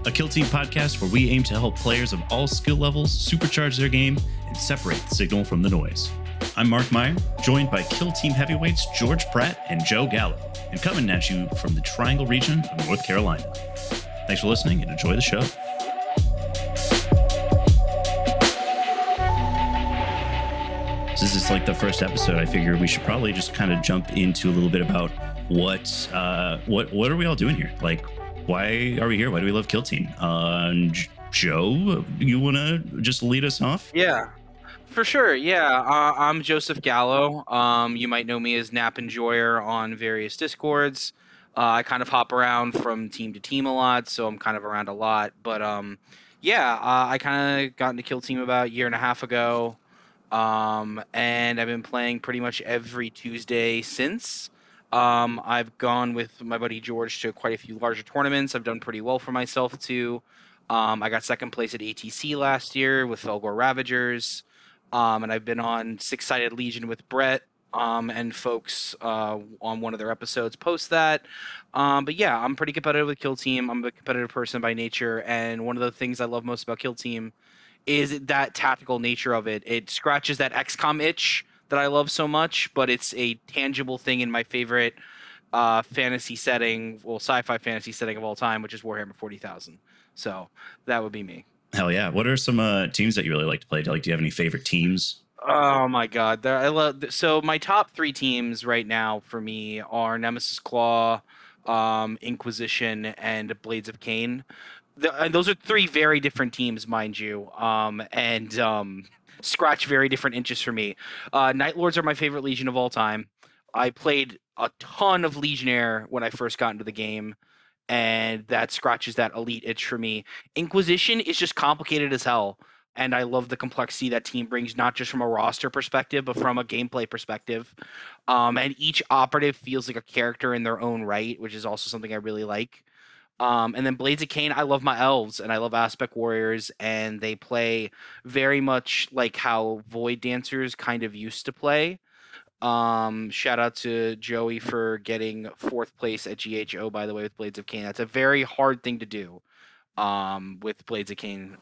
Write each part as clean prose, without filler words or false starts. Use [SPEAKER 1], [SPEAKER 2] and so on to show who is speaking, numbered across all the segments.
[SPEAKER 1] a Kill Team podcast where we aim to help players of all skill levels supercharge their game and separate the signal from the noise. I'm Mark Meyer, joined by Kill Team heavyweights George Pratt and Joe Gallo, and coming at you from the Triangle region of North Carolina. Thanks for listening and enjoy the show. This is like the first episode. I figure we should probably just kind of jump into a little bit about what are we all doing here? Like, why are we here? Why do we love Kill Team? Joe, you want to just lead us off?
[SPEAKER 2] Yeah, for sure. Yeah, I'm Joseph Gallo. You might know me as Nap Enjoyer on various Discords. I kind of hop around from team to team a lot, so I'm kind of around a lot. But I kind of got into Kill Team about a year and a half ago. And I've been playing pretty much every Tuesday since. I've gone with my buddy George to quite a few larger tournaments. I've done pretty well for myself too. I got second place at ATC last year with Felgor Ravagers. And I've been on Six-Sided Legion with Brett and folks on one of their episodes post that. But yeah, I'm pretty competitive with Kill Team. I'm a competitive person by nature. And one of the things I love most about Kill Team is that tactical nature of it. It scratches that XCOM itch that I love so much, but it's a tangible thing in my favorite fantasy setting, well, sci-fi fantasy setting of all time, which is Warhammer 40,000. So that would be me.
[SPEAKER 1] Hell yeah. What are some teams that you really like to play? Do you have any favorite teams?
[SPEAKER 2] Oh my God. So my top three teams right now for me are Nemesis Claw, Inquisition, and Blades of Khaine. And those are three very different teams, mind you, and scratch very different inches for me. Night Lords are my favorite Legion of all time. I played a ton of Legionnaire when I first got into the game, and that scratches that elite itch for me. Inquisition is just complicated as hell, and I love the complexity that team brings, not just from a roster perspective, but from a gameplay perspective. And each operative feels like a character in their own right, which is also something I really like. And then Blades of Khaine, I love my elves and I love Aspect Warriors, and they play very much like how Void Dancers kind of used to play. Shout out to Joey for getting fourth place at GHO, by the way, with Blades of Khaine. That's a very hard thing to do with Blades of Khaine.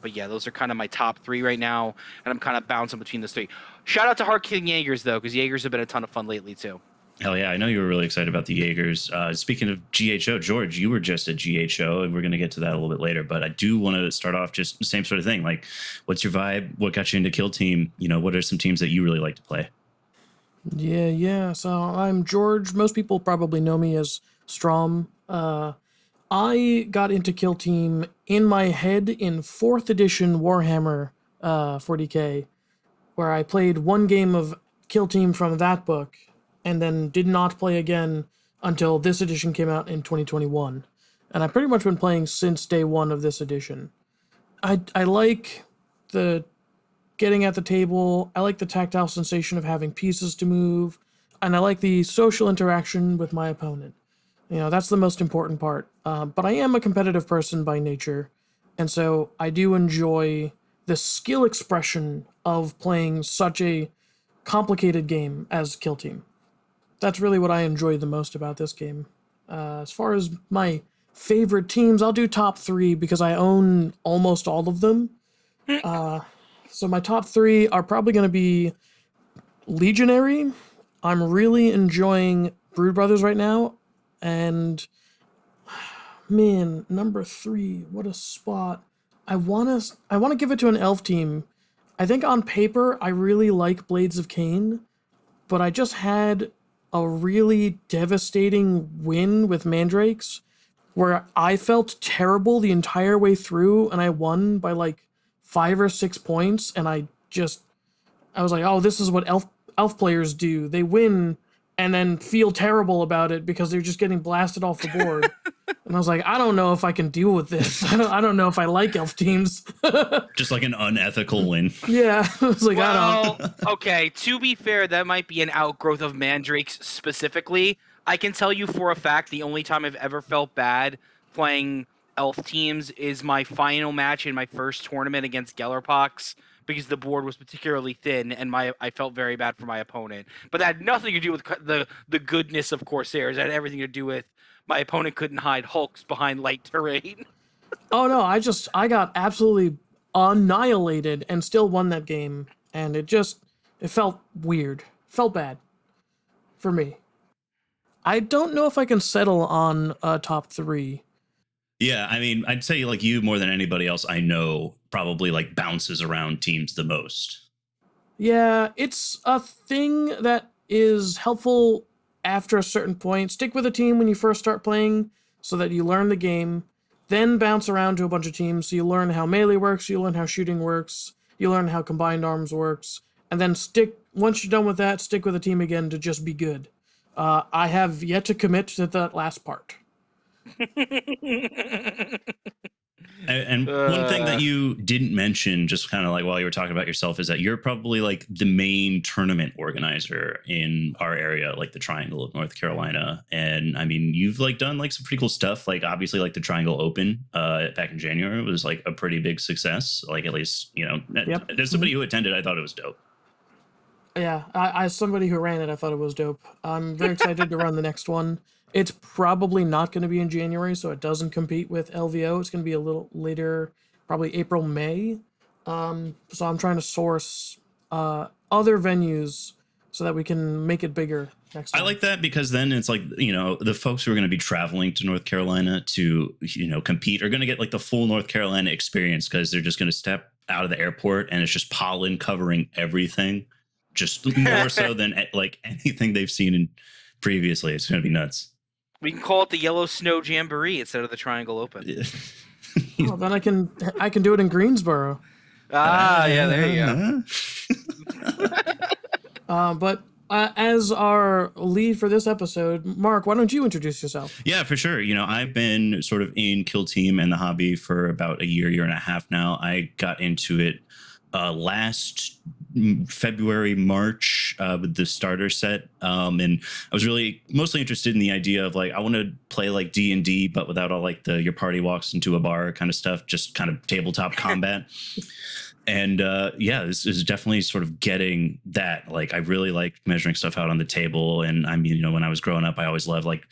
[SPEAKER 2] But yeah, those are kind of my top three right now, and I'm kind of bouncing between those three. Shout out to Heart King Jaegers, though, because Jaegers have been a ton of fun lately, too.
[SPEAKER 1] Hell yeah, I know you were really excited about the Jaegers. Speaking of GHO, George, you were just at GHO, and we're going to get to that a little bit later. But I do want to start off just the same sort of thing. Like, what's your vibe? What got you into Kill Team? You know, what are some teams that you really like to play?
[SPEAKER 3] Yeah. So I'm George. Most people probably know me as Strom. I got into Kill Team in my head in 4th edition Warhammer 40k, where I played one game of Kill Team from that book, and then did not play again until this edition came out in 2021. And I've pretty much been playing since day one of this edition. I like the getting at the table, I like the tactile sensation of having pieces to move, and I like the social interaction with my opponent. You know, that's the most important part. But I am a competitive person by nature, and so I do enjoy the skill expression of playing such a complicated game as Kill Team. That's really what I enjoy the most about this game. As far as my favorite teams, I'll do top three because I own almost all of them. So my top three are probably going to be Legionary. I'm really enjoying Brood Brothers right now. And, man, number three, what a spot. I want to give it to an elf team. I think on paper, I really like Blades of Khaine, but I just had a really devastating win with Mandrakes where I felt terrible the entire way through, and I won by like 5 or 6 points, and I was like, oh, this is what elf players do. They win and then feel terrible about it because they're just getting blasted off the board. And I was like, I don't know if I can deal with this. I don't know if I like elf teams.
[SPEAKER 1] Just like an unethical win.
[SPEAKER 3] Yeah, I was like, I don't.
[SPEAKER 2] Okay, to be fair, that might be an outgrowth of Mandrakes specifically. I can tell you for a fact the only time I've ever felt bad playing elf teams is my final match in my first tournament against Gellerpox, because the board was particularly thin and I felt very bad for my opponent. But that had nothing to do with the goodness of Corsairs. It had everything to do with my opponent couldn't hide hulks behind light terrain.
[SPEAKER 3] Oh no, I got absolutely annihilated and still won that game, and it felt weird, felt bad for me. I don't know if I can settle on a top three.
[SPEAKER 1] Yeah, I mean, I'd say like you more than anybody else I know probably like bounces around teams the most.
[SPEAKER 3] Yeah, it's a thing that is helpful after a certain point. Stick with a team when you first start playing so that you learn the game, then bounce around to a bunch of teams so you learn how melee works, you learn how shooting works, you learn how combined arms works, and then once you're done with that, stick with a team again to just be good. I have yet to commit to that last part.
[SPEAKER 1] And one thing that you didn't mention, just kind of like while you were talking about yourself, is that you're probably like the main tournament organizer in our area, like the Triangle of North Carolina. And I mean, you've like done like some pretty cool stuff. Like obviously, like the Triangle Open back in January was like a pretty big success. Like at least
[SPEAKER 3] Yep.
[SPEAKER 1] as somebody who attended, I thought it was dope.
[SPEAKER 3] Yeah, as somebody who ran it, I thought it was dope. I'm very excited to run the next one. It's probably not going to be in January, so it doesn't compete with LVO. It's going to be a little later, probably April, May. So I'm trying to source other venues so that we can make it bigger next
[SPEAKER 1] I
[SPEAKER 3] time.
[SPEAKER 1] like that because then it's like, the folks who are going to be traveling to North Carolina to, compete are going to get like the full North Carolina experience because they're just going to step out of the airport and it's just pollen covering everything, just more so than like anything they've seen in previously. It's going to be nuts.
[SPEAKER 2] We can call it the Yellow Snow Jamboree instead of the Triangle Open.
[SPEAKER 3] Oh, then I can do it in Greensboro.
[SPEAKER 2] Yeah, there you go.
[SPEAKER 3] But as our lead for this episode, Mark, why don't you introduce yourself?
[SPEAKER 1] Yeah, for sure. I've been sort of in Kill Team and the hobby for about a year and a half now. I got into it last February, March with the starter set. And I was really mostly interested in the idea of like, I want to play like D&D, but without all like your party walks into a bar kind of stuff, just kind of tabletop combat. And this is definitely sort of getting that. Like, I really like measuring stuff out on the table. And I mean, when I was growing up, I always loved like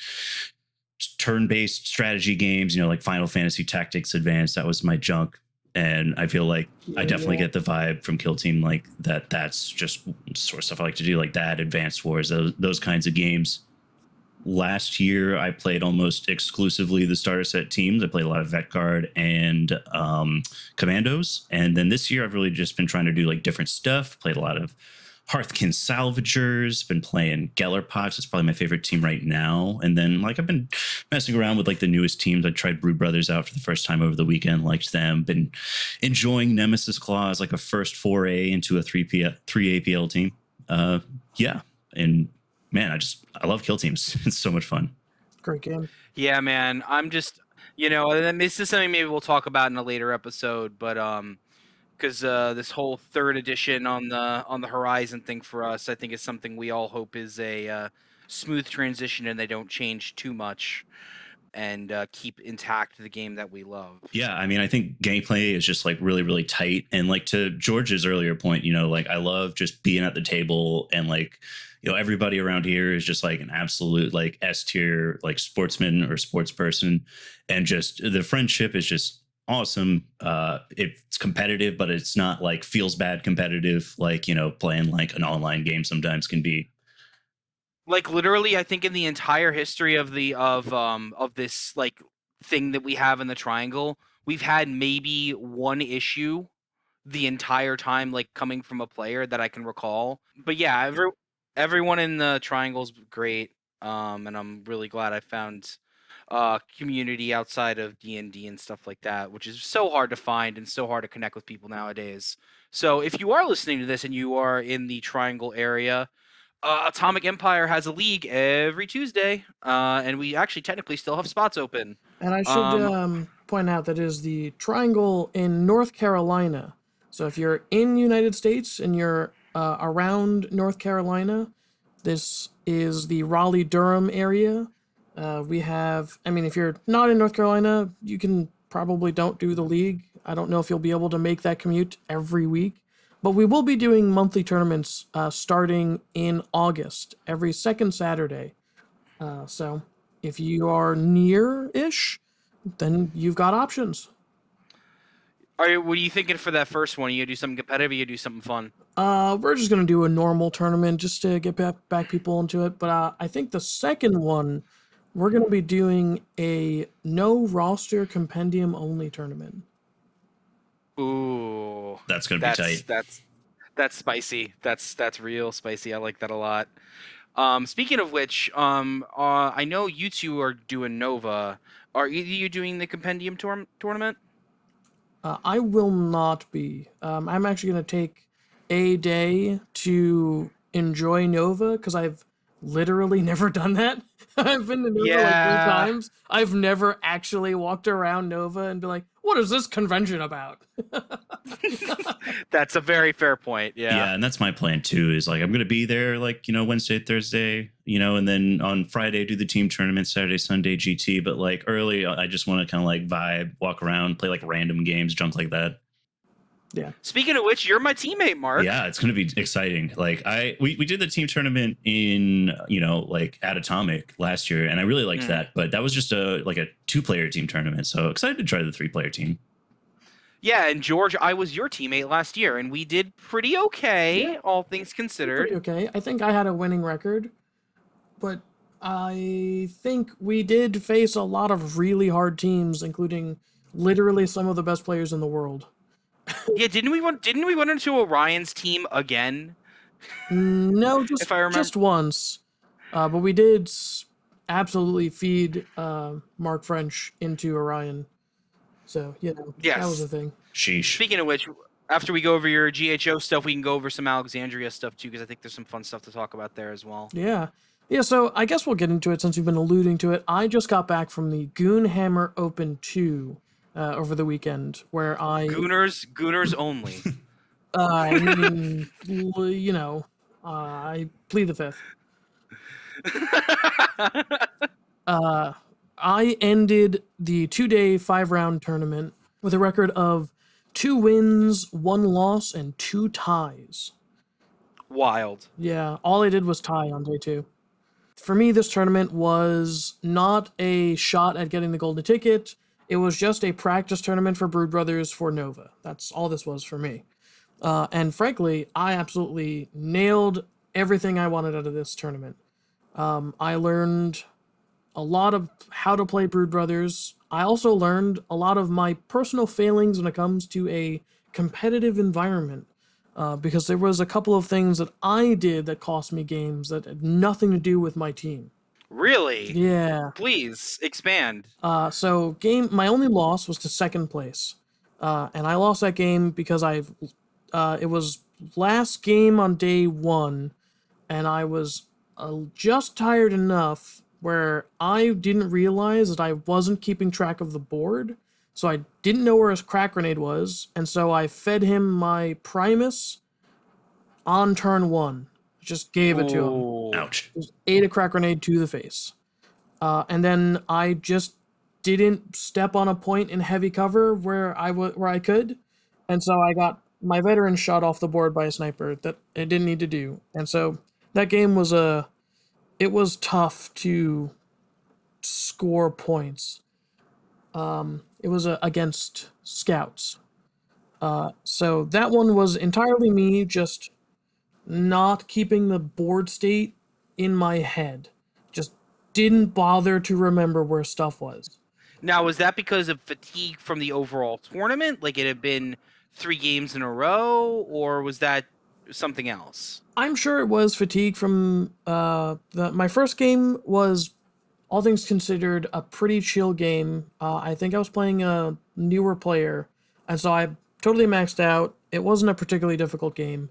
[SPEAKER 1] turn-based strategy games, like Final Fantasy Tactics Advanced. That was my junk. And I feel like I definitely get the vibe from Kill Team, like that's just sort of stuff I like to do, like that, Advanced Wars, those kinds of games. Last year, I played almost exclusively the starter set teams. I played a lot of Vet Guard and Commandos. And then this year, I've really just been trying to do like different stuff. Played a lot of Hearthkin Salvagers, been playing Gellerpox. It's probably my favorite team right now. And then like I've been messing around with like the newest teams. I tried Brood Brothers out for the first time over the weekend, liked them. Been enjoying Nemesis Claw as like a first foray into a 3 APL team. And man, I love Kill Teams. It's so much fun.
[SPEAKER 3] Great game.
[SPEAKER 2] Yeah, man. I'm just, and this is something maybe we'll talk about in a later episode, but because this whole third edition on the horizon thing for us, I think is something we all hope is a smooth transition and they don't change too much and keep intact the game that we love.
[SPEAKER 1] Yeah, I mean, I think gameplay is just like really, really tight. And like to George's earlier point, like I love just being at the table and like, everybody around here is just like an absolute like S tier, like sportsman or sports person. And just the friendship is just awesome. It's competitive, but it's not like feels bad competitive, like, playing like an online game sometimes can be.
[SPEAKER 2] Like literally, I think in the entire history of this like thing that we have in the Triangle, we've had maybe one issue the entire time, like coming from a player that I can recall. But yeah, everyone in the Triangle's great, and I'm really glad I found community outside of D&D and stuff like that, which is so hard to find and so hard to connect with people nowadays. So if you are listening to this and you are in the Triangle area, Atomic Empire has a league every Tuesday, and we actually technically still have spots open.
[SPEAKER 3] And I should point out that it is the Triangle in North Carolina. So if you're in the United States and you're around North Carolina, this is the Raleigh-Durham area. If you're not in North Carolina, you can probably don't do the league. I don't know if you'll be able to make that commute every week. But we will be doing monthly tournaments starting in August, every second Saturday. So if you are near-ish, then you've got options.
[SPEAKER 2] What are you thinking for that first one? Are you gonna do something competitive? Or you gonna do something fun?
[SPEAKER 3] We're just gonna do a normal tournament just to get back people into it. But I think the second one, we're gonna be doing a no roster compendium only tournament.
[SPEAKER 2] Ooh,
[SPEAKER 1] That's gonna be tight.
[SPEAKER 2] That's spicy. That's real spicy. I like that a lot. Speaking of which, I know you two are doing Nova. Are either you doing the compendium tournament?
[SPEAKER 3] I will not be. I'm actually gonna take a day to enjoy Nova because I've literally never done that. I've been to Nova like 3 times. I've never actually walked around Nova and be like, "What is this convention about?"
[SPEAKER 2] That's a very fair point.
[SPEAKER 1] Yeah, and that's my plan too. Is like I'm gonna be there like Wednesday, Thursday, and then on Friday do the team tournament, Saturday, Sunday GT. But like early, I just want to kind of like vibe, walk around, play like random games, junk like that.
[SPEAKER 3] Yeah.
[SPEAKER 2] Speaking of which, you're my teammate, Mark.
[SPEAKER 1] Yeah, it's gonna be exciting. Like we did the team tournament in like at Atomic last year, and I really liked that. But that was just a 2-player team tournament. So excited to try the 3-player team.
[SPEAKER 2] Yeah, and George, I was your teammate last year, and we did pretty okay, all things considered.
[SPEAKER 3] Pretty okay. I think I had a winning record, but I think we did face a lot of really hard teams, including literally some of the best players in the world.
[SPEAKER 2] Yeah, didn't we run into Orion's team again?
[SPEAKER 3] No,
[SPEAKER 2] If I remember.
[SPEAKER 3] just once. But we did absolutely feed Mark French into Orion. So, that was the thing.
[SPEAKER 1] Sheesh.
[SPEAKER 2] Speaking of which, after we go over your GHO stuff, we can go over some Alexandria stuff too, because I think there's some fun stuff to talk about there as well.
[SPEAKER 3] Yeah. Yeah, so I guess we'll get into it since you've been alluding to it. I just got back from the Goonhammer Open 2 over the weekend, where I...
[SPEAKER 2] Gooners only.
[SPEAKER 3] I mean, I plead the fifth. I ended the 2-day 5-round tournament with a record of 2 wins, 1 loss, and 2 ties.
[SPEAKER 2] Wild.
[SPEAKER 3] Yeah, all I did was tie on day 2. For me, this tournament was not a shot at getting the golden ticket. It was just a practice tournament for Brood Brothers for Nova. That's all this was for me. And frankly, I absolutely nailed everything I wanted out of this tournament. I learned a lot of how to play Brood Brothers. I also learned a lot of my personal failings when it comes to a competitive environment. Because there was a couple of things that I did that cost me games that had nothing to do with my team.
[SPEAKER 2] Really?
[SPEAKER 3] Yeah.
[SPEAKER 2] Please expand.
[SPEAKER 3] So my only loss was to 2nd place. And I lost that game because it was last game on day 1, and I was just tired enough where I didn't realize that I wasn't keeping track of the board. So I didn't know where his crack grenade was, and so I fed him my Primus on turn 1. Just gave it to him.
[SPEAKER 1] Ouch.
[SPEAKER 3] Just ate a crack grenade to the face. And then I just didn't step on a point in heavy cover where I could, and so I got my veteran shot off the board by a sniper that it didn't need to do. And so that game was it was tough to score points. It was against scouts. So that one was entirely me just not keeping the board state in my head. Just didn't bother to remember where stuff was.
[SPEAKER 2] Now, was that because of fatigue from the overall tournament? Like it had been 3 games in a row, or was that something else?
[SPEAKER 3] I'm sure it was fatigue from my first game was, all things considered, a pretty chill game. I think I was playing a newer player, and so I totally maxed out. It wasn't a particularly difficult game.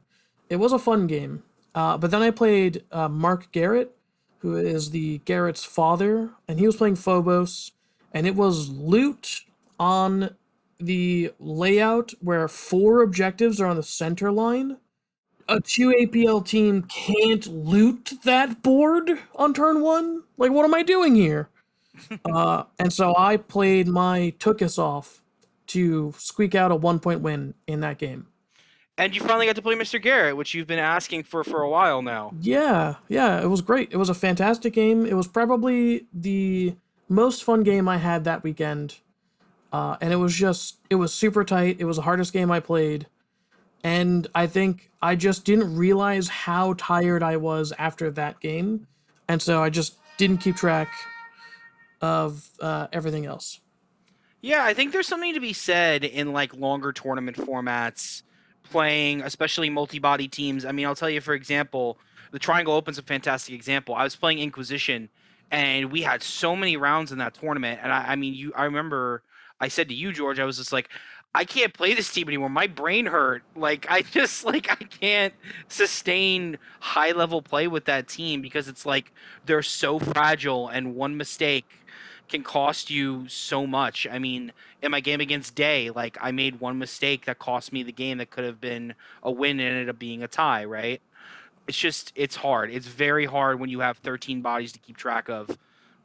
[SPEAKER 3] It was a fun game. But then I played Mark Garrett, who is the Garrett's father, and he was playing Phobos, and it was loot on the layout where 4 objectives are on the center line. A 2 APL team can't loot that board on turn 1? Like, what am I doing here? And so I played my Tookus off to squeak out a 1-point win in that game.
[SPEAKER 2] And you finally got to play Mr. Garrett, which you've been asking for a while now.
[SPEAKER 3] Yeah, it was great. It was a fantastic game. It was probably the most fun game I had that weekend. And it was super tight. It was the hardest game I played. And I think I just didn't realize how tired I was after that game. And so I just didn't keep track of everything else.
[SPEAKER 2] Yeah, I think there's something to be said in like longer tournament formats, playing especially multi-body teams. I mean, I'll tell you for example, the Triangle Open's a fantastic example. I was playing Inquisition, and we had so many rounds in that tournament. And I mean, I remember I said to you, George, I was just like, I can't play this team anymore. My brain hurt. Like I just like I can't sustain high level play with that team because it's like they're so fragile, and one mistake can cost you so much. I mean, in my game against Day, like I made one mistake that cost me the game that could have been a win and ended up being a tie, right? It's hard. It's very hard when you have 13 bodies to keep track of.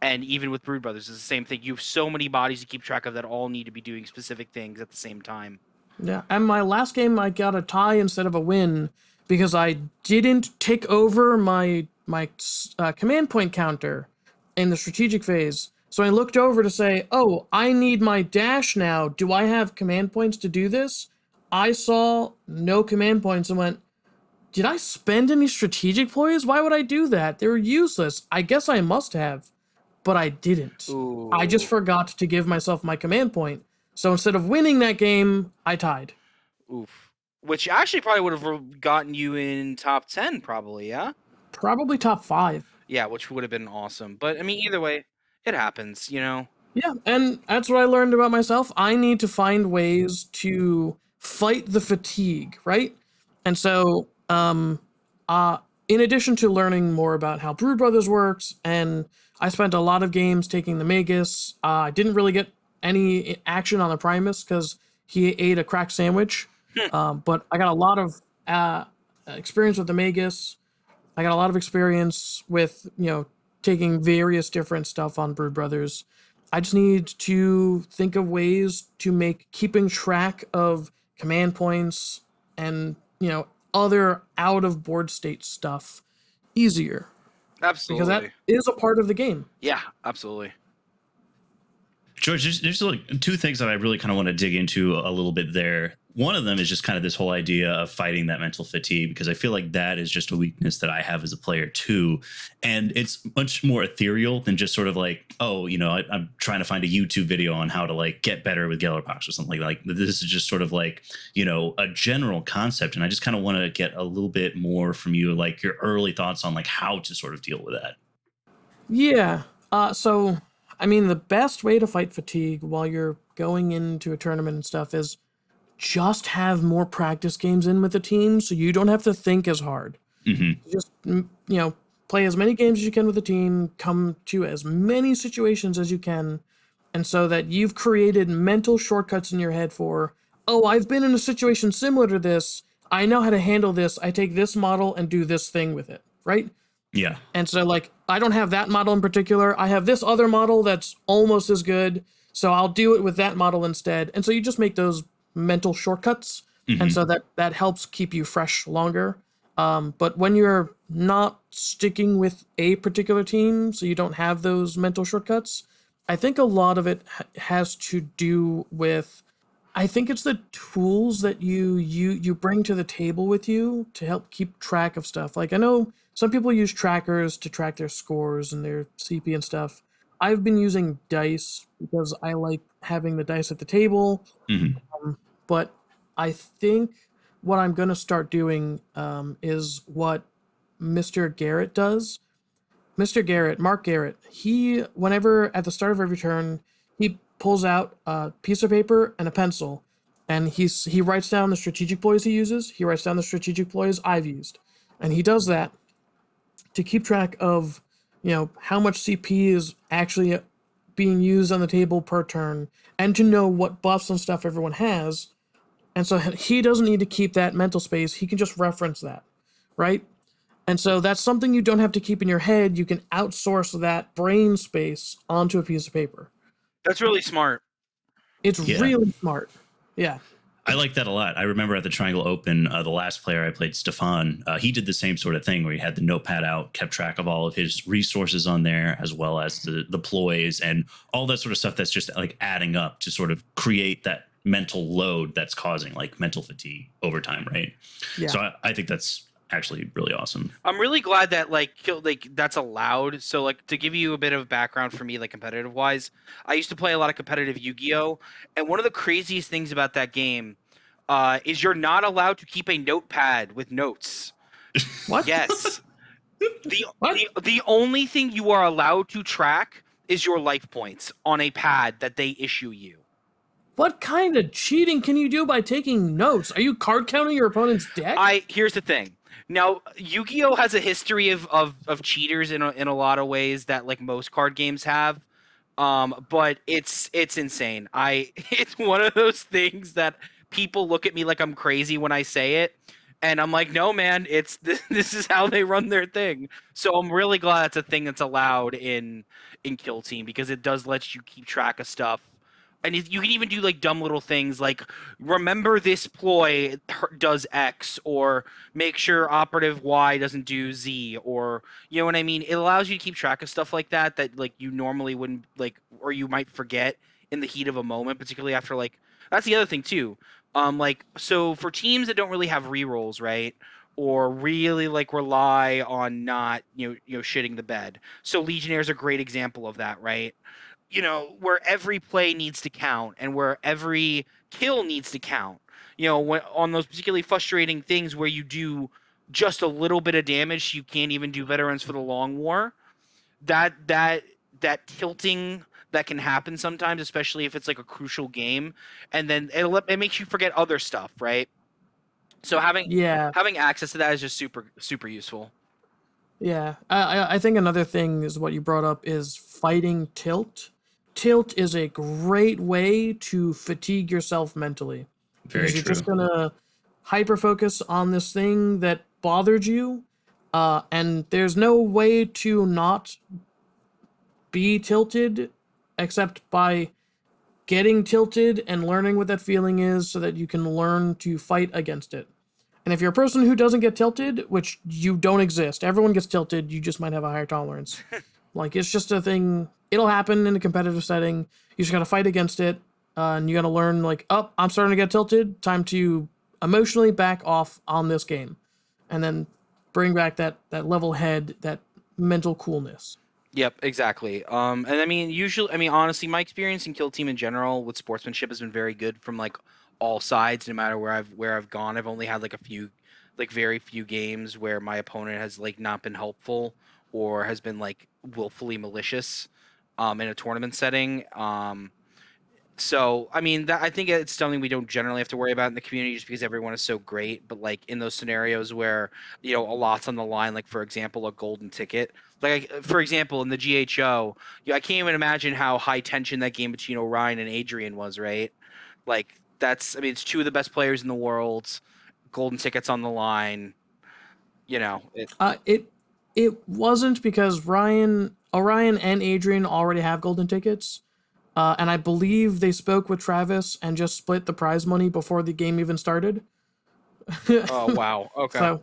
[SPEAKER 2] And even with Brood Brothers, it's the same thing. You have so many bodies to keep track of that all need to be doing specific things at the same time.
[SPEAKER 3] Yeah, and my last game I got a tie instead of a win because I didn't take over my command point counter in the strategic phase. So I looked over to say, "Oh, I need my dash now. Do I have command points to do this?" I saw no command points and went, "Did I spend any strategic ploys? Why would I do that? They're useless. I guess I must have." But I didn't. I just
[SPEAKER 2] Ooh.
[SPEAKER 3] forgot to give myself my command point. So instead of winning that game, I tied.
[SPEAKER 2] Oof. Which actually probably would have gotten you in top 10, probably, yeah?
[SPEAKER 3] Probably top 5.
[SPEAKER 2] Yeah, which would have been awesome. But I mean, either way, it happens, you know?
[SPEAKER 3] Yeah, and that's what I learned about myself. I need to find ways to fight the fatigue, right? And so, in addition to learning more about how Brood Brothers works, and I spent a lot of games taking the Magus. I didn't really get any action on the Primus because he ate a cracked sandwich. But I got a lot of experience with the Magus. I got a lot of experience with, taking various different stuff on Brood Brothers. I just need to think of ways to make keeping track of command points and, other out of board state stuff easier because that
[SPEAKER 2] Absolutely.
[SPEAKER 3] is a part of the game.
[SPEAKER 2] Yeah, absolutely.
[SPEAKER 1] George, there's like two things that I really kind of want to dig into a little bit there. One of them is just kind of this whole idea of fighting that mental fatigue, because I feel like that is just a weakness that I have as a player too. And it's much more ethereal than just sort of like, oh, I'm trying to find a YouTube video on how to like get better with Gellerpox or something like this is just sort of like, a general concept. And I just kind of want to get a little bit more from you, like your early thoughts on like how to sort of deal with that.
[SPEAKER 3] Yeah. So, I mean, the best way to fight fatigue while you're going into a tournament and stuff is just have more practice games in with the team so you don't have to think as hard. Just, play as many games as you can with the team, come to as many situations as you can, and so that you've created mental shortcuts in your head for, oh, I've been in a situation similar to this. I know how to handle this. I take this model and do this thing with it, right?
[SPEAKER 1] Yeah.
[SPEAKER 3] And so, like, I don't have that model in particular. I have this other model that's almost as good. So I'll do it with that model instead. And so you just make those mental shortcuts. And so that helps keep you fresh longer. But when you're not sticking with a particular team, so you don't have those mental shortcuts, I think a lot of it has to do with, I think it's the tools that you bring to the table with you to help keep track of stuff. Like I know some people use trackers to track their scores and their CP and stuff. I've been using dice because I like having the dice at the table. But I think what I'm gonna start doing is what Mr. Garrett does. Mr. Garrett, Mark Garrett, he, whenever at the start of every turn, he pulls out a piece of paper and a pencil, and he writes down the strategic ploys he uses. He writes down the strategic ploys I've used, and he does that to keep track of, how much CP is actually being used on the table per turn, and to know what buffs and stuff everyone has. And so he doesn't need to keep that mental space. He can just reference that, right? And so that's something you don't have to keep in your head. You can outsource that brain space onto a piece of paper.
[SPEAKER 2] That's really smart.
[SPEAKER 3] It's
[SPEAKER 1] Yeah.
[SPEAKER 3] really smart. Yeah.
[SPEAKER 1] I like that a lot. I remember at the Triangle Open, the last player I played, Stefan, he did the same sort of thing where he had the notepad out, kept track of all of his resources on there, as well as the ploys and all that sort of stuff that's just like adding up to sort of create that mental load that's causing like mental fatigue over time, right?
[SPEAKER 3] Yeah.
[SPEAKER 1] So I think that's actually really awesome.
[SPEAKER 2] I'm really glad that like that's allowed. So like to give you a bit of background for me, like competitive wise, I used to play a lot of competitive Yu-Gi-Oh, and one of the craziest things about that game is you're not allowed to keep a notepad with notes.
[SPEAKER 3] What?
[SPEAKER 2] Yes.
[SPEAKER 3] What?
[SPEAKER 2] The only thing you are allowed to track is your life points on a pad that they issue you.
[SPEAKER 3] What kind of cheating can you do by taking notes? Are you card counting your opponent's deck?
[SPEAKER 2] Here's the thing. Now, Yu-Gi-Oh has a history of cheaters in a lot of ways that like most card games have. But it's insane. It's one of those things that people look at me like I'm crazy when I say it, and I'm like, no, man, it's this is how they run their thing. So I'm really glad it's a thing that's allowed in Kill Team because it does let you keep track of stuff. And you can even do like dumb little things like remember this ploy does X, or make sure operative Y doesn't do Z, or you know what I mean? It allows you to keep track of stuff like that like you normally wouldn't like, or you might forget in the heat of a moment, particularly after like that's the other thing too. Like so for teams that don't really have rerolls, right? Or really like rely on not shitting the bed. So Legionnaire is a great example of that, right? Where every play needs to count and where every kill needs to count. On those particularly frustrating things where you do just a little bit of damage, you can't even do veterans for the long war. That tilting that can happen sometimes, especially if it's like a crucial game, and then it makes you forget other stuff, right? So
[SPEAKER 3] Yeah.
[SPEAKER 2] having access to that is just super super useful.
[SPEAKER 3] Yeah, I think another thing is what you brought up is fighting tilt. Tilt is a great way to fatigue yourself mentally
[SPEAKER 1] Very
[SPEAKER 3] because you're
[SPEAKER 1] true.
[SPEAKER 3] just gonna hyper focus on this thing that bothered you, and there's no way to not be tilted except by getting tilted and learning what that feeling is so that you can learn to fight against it. And if you're a person who doesn't get tilted, which you don't exist, everyone gets tilted, you just might have a higher tolerance. Like, it's just a thing, it'll happen in a competitive setting. You just gotta fight against it, and you gotta learn, like, oh, I'm starting to get tilted, time to emotionally back off on this game. And then bring back that level head, that mental coolness.
[SPEAKER 2] Yep, exactly. And honestly, my experience in Kill Team in general with sportsmanship has been very good from like all sides. No matter where I've gone, I've only had like a few, like very few games where my opponent has like not been helpful or has been like willfully malicious, in a tournament setting. So I think it's something we don't generally have to worry about in the community just because everyone is so great. But like in those scenarios where a lot's on the line, like for example a golden ticket, like for example in the GHO, I can't even imagine how high tension that game between Orion and Adrian was, right? Like it's two of the best players in the world, golden tickets on the line. It.
[SPEAKER 3] It wasn't because Orion and Adrian already have golden tickets. And I believe they spoke with Travis and just split the prize money before the game even started.
[SPEAKER 2] Oh wow. Okay.
[SPEAKER 3] So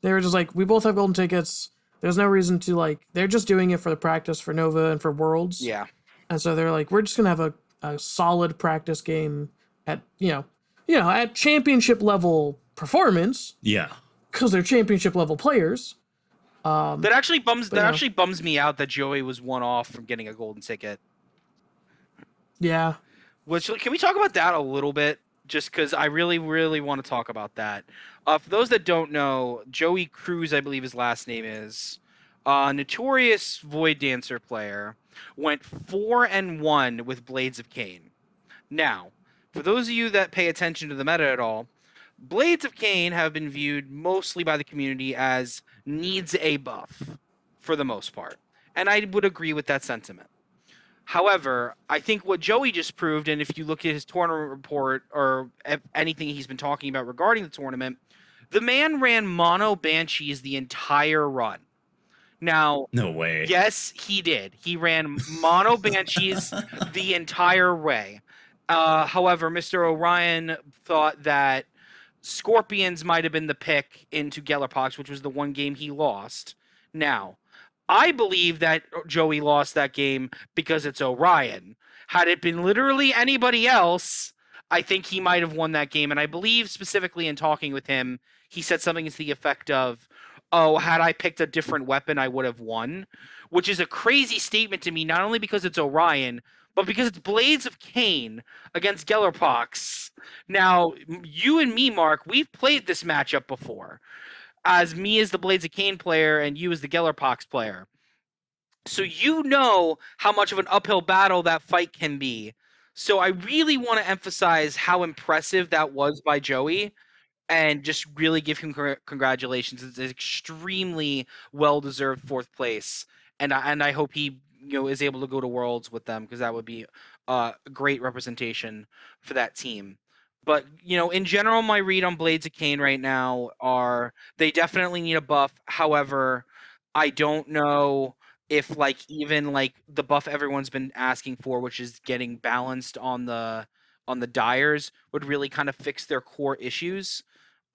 [SPEAKER 3] they were just like, we both have golden tickets. There's no reason to like. They're just doing it for the practice for Nova and for Worlds.
[SPEAKER 2] Yeah.
[SPEAKER 3] And so they're like, we're just gonna have a solid practice game at at championship level performance
[SPEAKER 1] Yeah.
[SPEAKER 3] because they're championship level players.
[SPEAKER 2] That actually bums
[SPEAKER 3] But,
[SPEAKER 2] actually bums me out that Joey was one off from getting a golden ticket.
[SPEAKER 3] Yeah.
[SPEAKER 2] Which can we talk about that a little bit? Just because I really, really want to talk about that. For those that don't know, Joey Cruz, I believe his last name is, notorious Void Dancer player, went 4-1 with Blades of Khaine. Now, for those of you that pay attention to the meta at all, Blades of Khaine have been viewed mostly by the community as needs a buff, for the most part. And I would agree with that sentiment. However, I think what Joey just proved, and if you look at his tournament report or anything he's been talking about regarding the tournament, the man ran mono Banshees the entire run. Now,
[SPEAKER 1] No way.
[SPEAKER 2] yes, he did. He ran mono Banshees the entire way. However, Mr. Orion thought that Scorpions might have been the pick into Gellerpox, which was the one game he lost. Now, I believe that Joey lost that game because it's Orion. Had it been literally anybody else, I think he might have won that game. And I believe specifically in talking with him, he said something to the effect of, "Oh, had I picked a different weapon, I would have won," which is a crazy statement to me, not only because it's Orion, but because it's Blades of Khaine against Gellerpox. Now, you and me, Mark, we've played this matchup before. As me as the Blades of Khaine player and you as the Gellerpox player. So you know how much of an uphill battle that fight can be. So I really want to emphasize how impressive that was by Joey and just really give him congratulations. It's an extremely well-deserved fourth place, and I hope he is able to go to Worlds with them because that would be a great representation for that team. But in general, my read on Blades of Khaine right now are they definitely need a buff. However, I don't know if even the buff everyone's been asking for, which is getting balanced on the Dyers, would really kind of fix their core issues.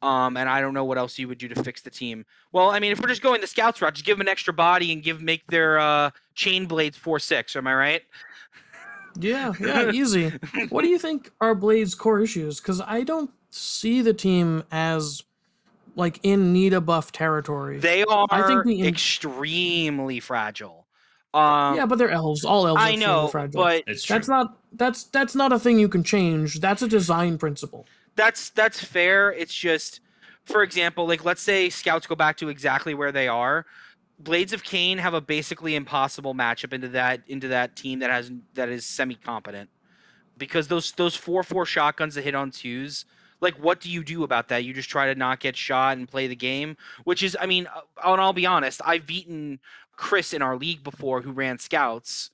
[SPEAKER 2] And I don't know what else you would do to fix the team. Well, I mean, if we're just going the scouts route, just give them an extra body and make their chain blades 4/6. Am I right?
[SPEAKER 3] Yeah, easy. What do you think are Blade's core issues? Because I don't see the team as like in need of buff territory.
[SPEAKER 2] They
[SPEAKER 3] I think
[SPEAKER 2] are
[SPEAKER 3] the
[SPEAKER 2] extremely fragile.
[SPEAKER 3] yeah, but they're elves. All elves are
[SPEAKER 2] I
[SPEAKER 3] extremely
[SPEAKER 2] know,
[SPEAKER 3] fragile.
[SPEAKER 2] but
[SPEAKER 1] It's true.
[SPEAKER 3] That's not a thing you can change. That's a design principle.
[SPEAKER 2] that's fair. It's just, for example, like let's say scouts go back to exactly where they are. Blades of Khaine have a basically impossible matchup into that team that is semi competent because those 4/4 shotguns that hit on twos. Like, what do you do about that? You just try to not get shot and play the game, which is, I mean, and I'll be honest, I've beaten Chris in our league before who ran scouts,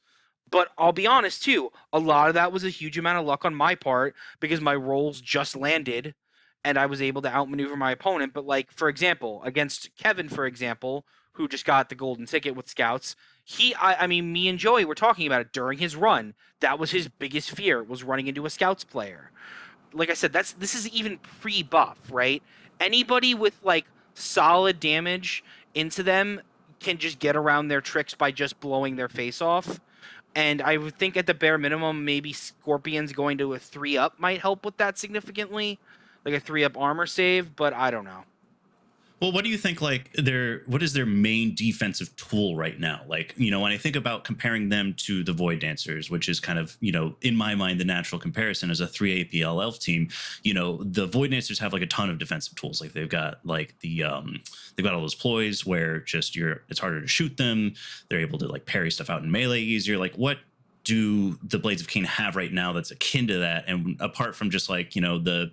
[SPEAKER 2] but I'll be honest too, a lot of that was a huge amount of luck on my part because my rolls just landed and I was able to outmaneuver my opponent. But like for example, against Kevin, for example, who just got the golden ticket with scouts, I mean me and Joey were talking about it during his run. That was his biggest fear was running into a scouts player. Like I said, this is even pre-buff, right? Anybody with like solid damage into them can just get around their tricks by just blowing their face off. And I would think at the bare minimum, maybe Scorpions going to a 3-up might help with that significantly, like a 3-up armor save. But I don't know.
[SPEAKER 1] Well, what do you think? What is their main defensive tool right now? Like, when I think about comparing them to the Void Dancers, which is kind of, in my mind, the natural comparison as a 3 APL elf team. The Void Dancers have like a ton of defensive tools. Like they've got like they've got all those ploys where just it's harder to shoot them. They're able to like parry stuff out in melee easier. Like what do the Blades of Khaine have right now that's akin to that? And apart from just like the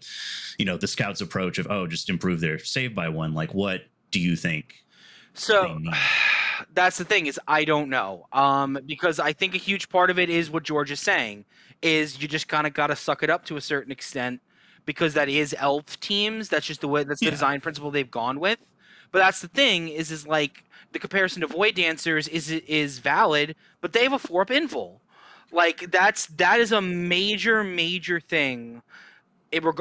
[SPEAKER 1] scouts approach of just improve their save by one, like what do you think
[SPEAKER 2] So that's the thing is I don't know. Because I think a huge part of it is what George is saying is you just kind of got to suck it up to a certain extent because that is elf teams. That's just the way the design principle they've gone with. But that's the thing is like the comparison to Void Dancers is valid, but they have a 4-up invul. Like that is a major thing,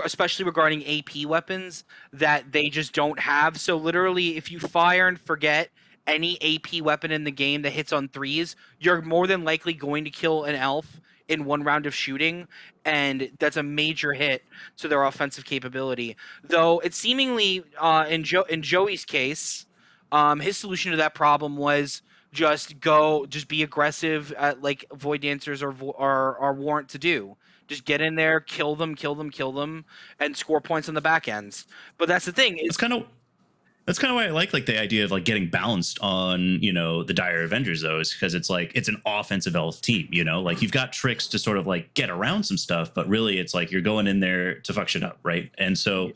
[SPEAKER 2] especially regarding AP weapons that they just don't have. So literally, if you fire and forget any AP weapon in the game that hits on threes, you're more than likely going to kill an elf in one round of shooting, and that's a major hit to their offensive capability. Though it seemingly in Joey's case, his solution to that problem was just be aggressive at like Void Dancers are warrant to do. Just get in there, kill them, and score points on the back ends. But that's the thing.
[SPEAKER 1] That's kind of why I like the idea of like getting balanced on the Dire Avengers though, is because it's like it's an offensive elf team. Like you've got tricks to sort of like get around some stuff, but really it's like you're going in there to fuck shit up, right? And so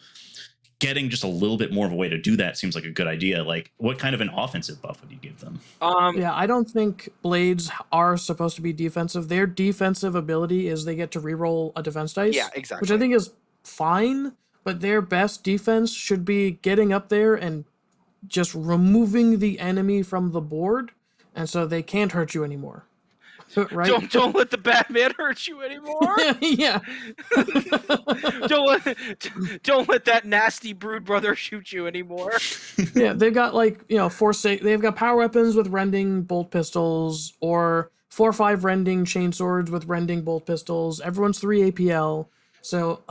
[SPEAKER 1] getting just a little bit more of a way to do that seems like a good idea. Like what kind of an offensive buff would you give them?
[SPEAKER 3] Yeah, I don't think Blades are supposed to be defensive. Their defensive ability is they get to reroll a defense dice.
[SPEAKER 2] Yeah, exactly.
[SPEAKER 3] Which I think is fine, but their best defense should be getting up there and just removing the enemy from the board, and so they can't hurt you anymore. Right?
[SPEAKER 2] Don't let the Batman hurt you anymore.
[SPEAKER 3] Yeah.
[SPEAKER 2] Don't let that nasty brood brother shoot you anymore.
[SPEAKER 3] Yeah, they've got like, they've got power weapons with rending bolt pistols, or 4 or 5 rending chainswords with rending bolt pistols. Everyone's 3 APL. So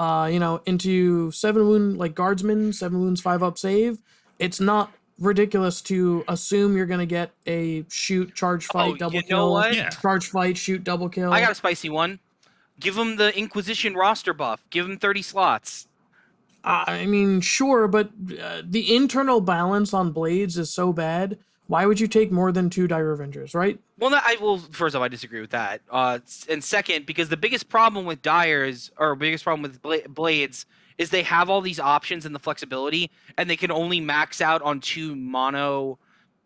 [SPEAKER 3] into 7 wound like guardsmen, 7 wounds, 5 up save. It's not ridiculous to assume you're gonna get a shoot, charge fight, double
[SPEAKER 2] You know
[SPEAKER 3] kill,
[SPEAKER 2] what?
[SPEAKER 1] Yeah.
[SPEAKER 3] charge fight, shoot, double kill.
[SPEAKER 2] I got a spicy one. Give him the Inquisition roster buff. Give him 30 slots.
[SPEAKER 3] I mean, sure, but the internal balance on blades is so bad. Why would you take more than 2 Dire Avengers, right?
[SPEAKER 2] Well, first off, I disagree with that. And second, because the biggest problem with Dyers, or biggest problem with Blades, is they have all these options and the flexibility, and they can only max out on 2 mono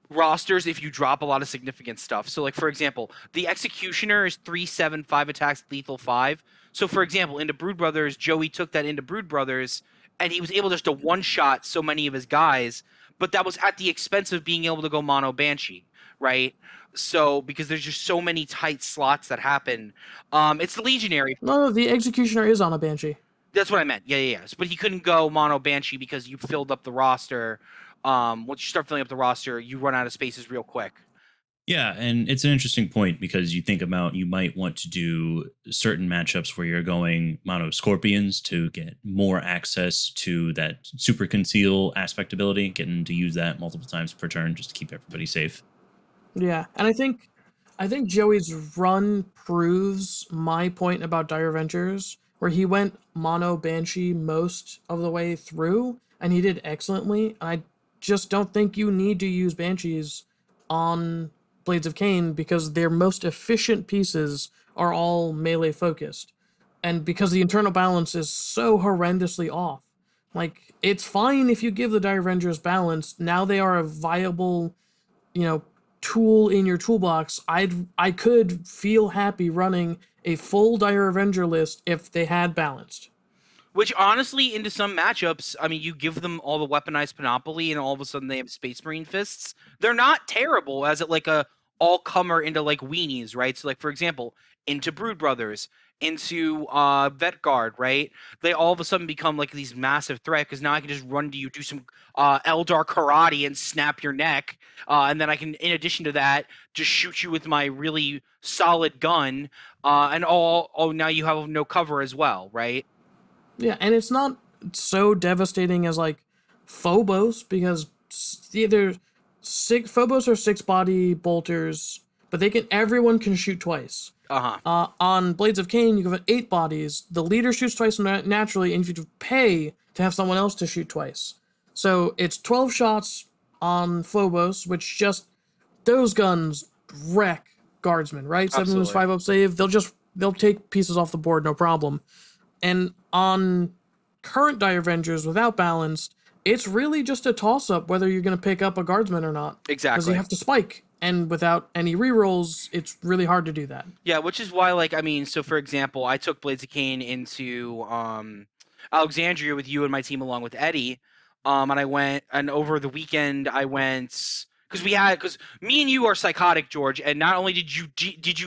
[SPEAKER 2] rosters if you drop a lot of significant stuff. So, like, for example, the Executioner is 3/7, 5 attacks, lethal 5. So, for example, into Brood Brothers, Joey took that into Brood Brothers, and he was able just to one-shot so many of his guys, but that was at the expense of being able to go mono Banshee, right? So, because there's just so many tight slots that happen. It's the Legionary.
[SPEAKER 3] No, the Executioner is on a Banshee.
[SPEAKER 2] That's what I meant. Yeah. But he couldn't go mono Banshee because you filled up the roster. Once you start filling up the roster, you run out of spaces real quick.
[SPEAKER 1] Yeah, and it's an interesting point because you think about you might want to do certain matchups where you're going mono scorpions to get more access to that super conceal aspect ability, getting to use that multiple times per turn just to keep everybody safe.
[SPEAKER 3] Yeah, and I think Joey's run proves my point about Dire Ventures, where he went mono Banshee most of the way through, and he did excellently. I just don't think you need to use Banshees on Blades of Khaine because their most efficient pieces are all melee focused. And because the internal balance is so horrendously off. Like, it's fine if you give the Dire Avengers balance. Now they are a viable, tool in your toolbox. I could feel happy running a full Dire Avenger list if they had balanced.
[SPEAKER 2] Which honestly, into some matchups, I mean, you give them all the weaponized Panoply, and all of a sudden they have Space Marine fists. They're not terrible as it like a all comer into like weenies, right? So like for example, into Brood Brothers, into Vet Guard, right? They all of a sudden become like these massive threat because now I can just run to you, do some Eldar karate, and snap your neck, and then I can, in addition to that, just shoot you with my really solid gun, and now you have no cover as well, right?
[SPEAKER 3] Yeah, and it's not so devastating as like Phobos because either Phobos are 6 body bolters, but everyone can shoot twice. On Blades of Khaine, you have 8 bodies. The leader shoots twice naturally, and you have to pay to have someone else to shoot twice. So it's 12 shots on Phobos, which just those guns wreck guardsmen, right? 7 moves,
[SPEAKER 2] Absolutely.
[SPEAKER 3] 5 up save. They'll take pieces off the board, no problem. And on current Dire Avengers without balanced, it's really just a toss up whether you're going to pick up a guardsman or not.
[SPEAKER 2] Exactly.
[SPEAKER 3] Because you have to spike, and without any rerolls, it's really hard to do that.
[SPEAKER 2] Yeah, which is why, like, I mean, so for example, I took Blades of Khaine into Alexandria with you and my team along with Eddie, and I went, and over the weekend I went because me and you are psychotic, George, and not only did you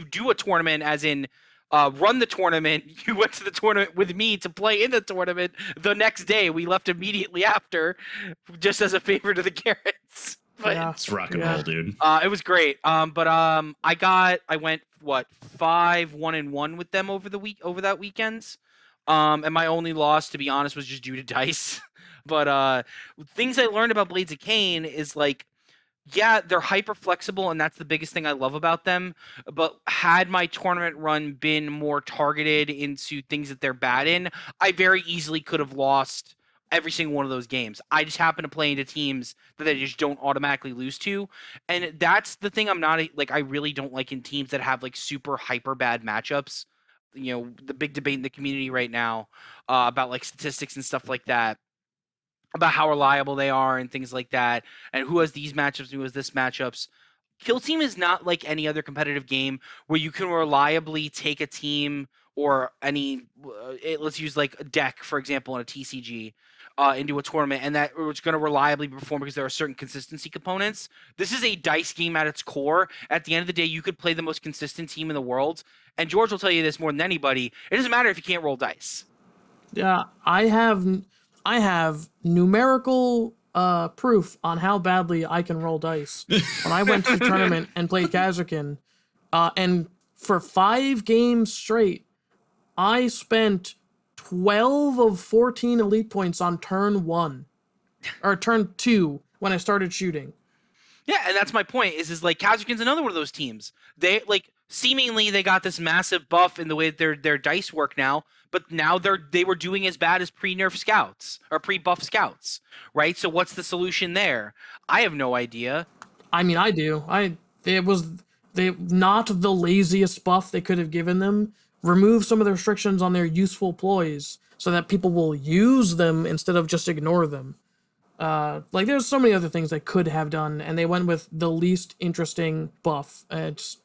[SPEAKER 2] do a tournament, as in run the tournament, you went to the tournament with me to play in the tournament the next day. We left immediately after, just as a favor to the Garretts. But
[SPEAKER 3] Yeah.
[SPEAKER 1] It's rock and roll, dude.
[SPEAKER 2] it was great. I went 5-1-1 with them over that weekend. And my only loss, to be honest, was just due to dice. But things I learned about Blades of Khaine is like, yeah, they're hyper flexible, and that's the biggest thing I love about them. But had my tournament run been more targeted into things that they're bad in, I very easily could have lost every single one of those games. I just happen to play into teams that they just don't automatically lose to. And that's the thing I really don't like in teams that have like super hyper bad matchups. You know, the big debate in the community right now about like statistics and stuff like that, about how reliable they are and things like that, and who has these matchups and who has this matchups. Kill Team is not like any other competitive game where you can reliably take a team or any. Let's use like a deck, for example, in a TCG. into a tournament, and that it's going to reliably perform because there are certain consistency components. This is a dice game at its core. At the end of the day, you could play the most consistent team in the world, and George will tell you this more than anybody. It doesn't matter if you can't roll dice.
[SPEAKER 3] Yeah, I have numerical proof on how badly I can roll dice. When I went to the tournament and played Kazakin, and for 5 games straight, I spent 12 of 14 elite points on turn 1 or turn 2 when I started shooting.
[SPEAKER 2] Yeah, and that's my point. Is like Kazakin's another one of those teams. They like seemingly they got this massive buff in the way that their dice work now, but now they were doing as bad as pre-nerf scouts or pre-buff scouts, right? So what's the solution there? I have no idea.
[SPEAKER 3] I mean, I do. It was not the laziest buff they could have given them. Remove some of the restrictions on their useful ploys so that people will use them instead of just ignore them. Like there's so many other things they could have done, and they went with the least interesting buff. It's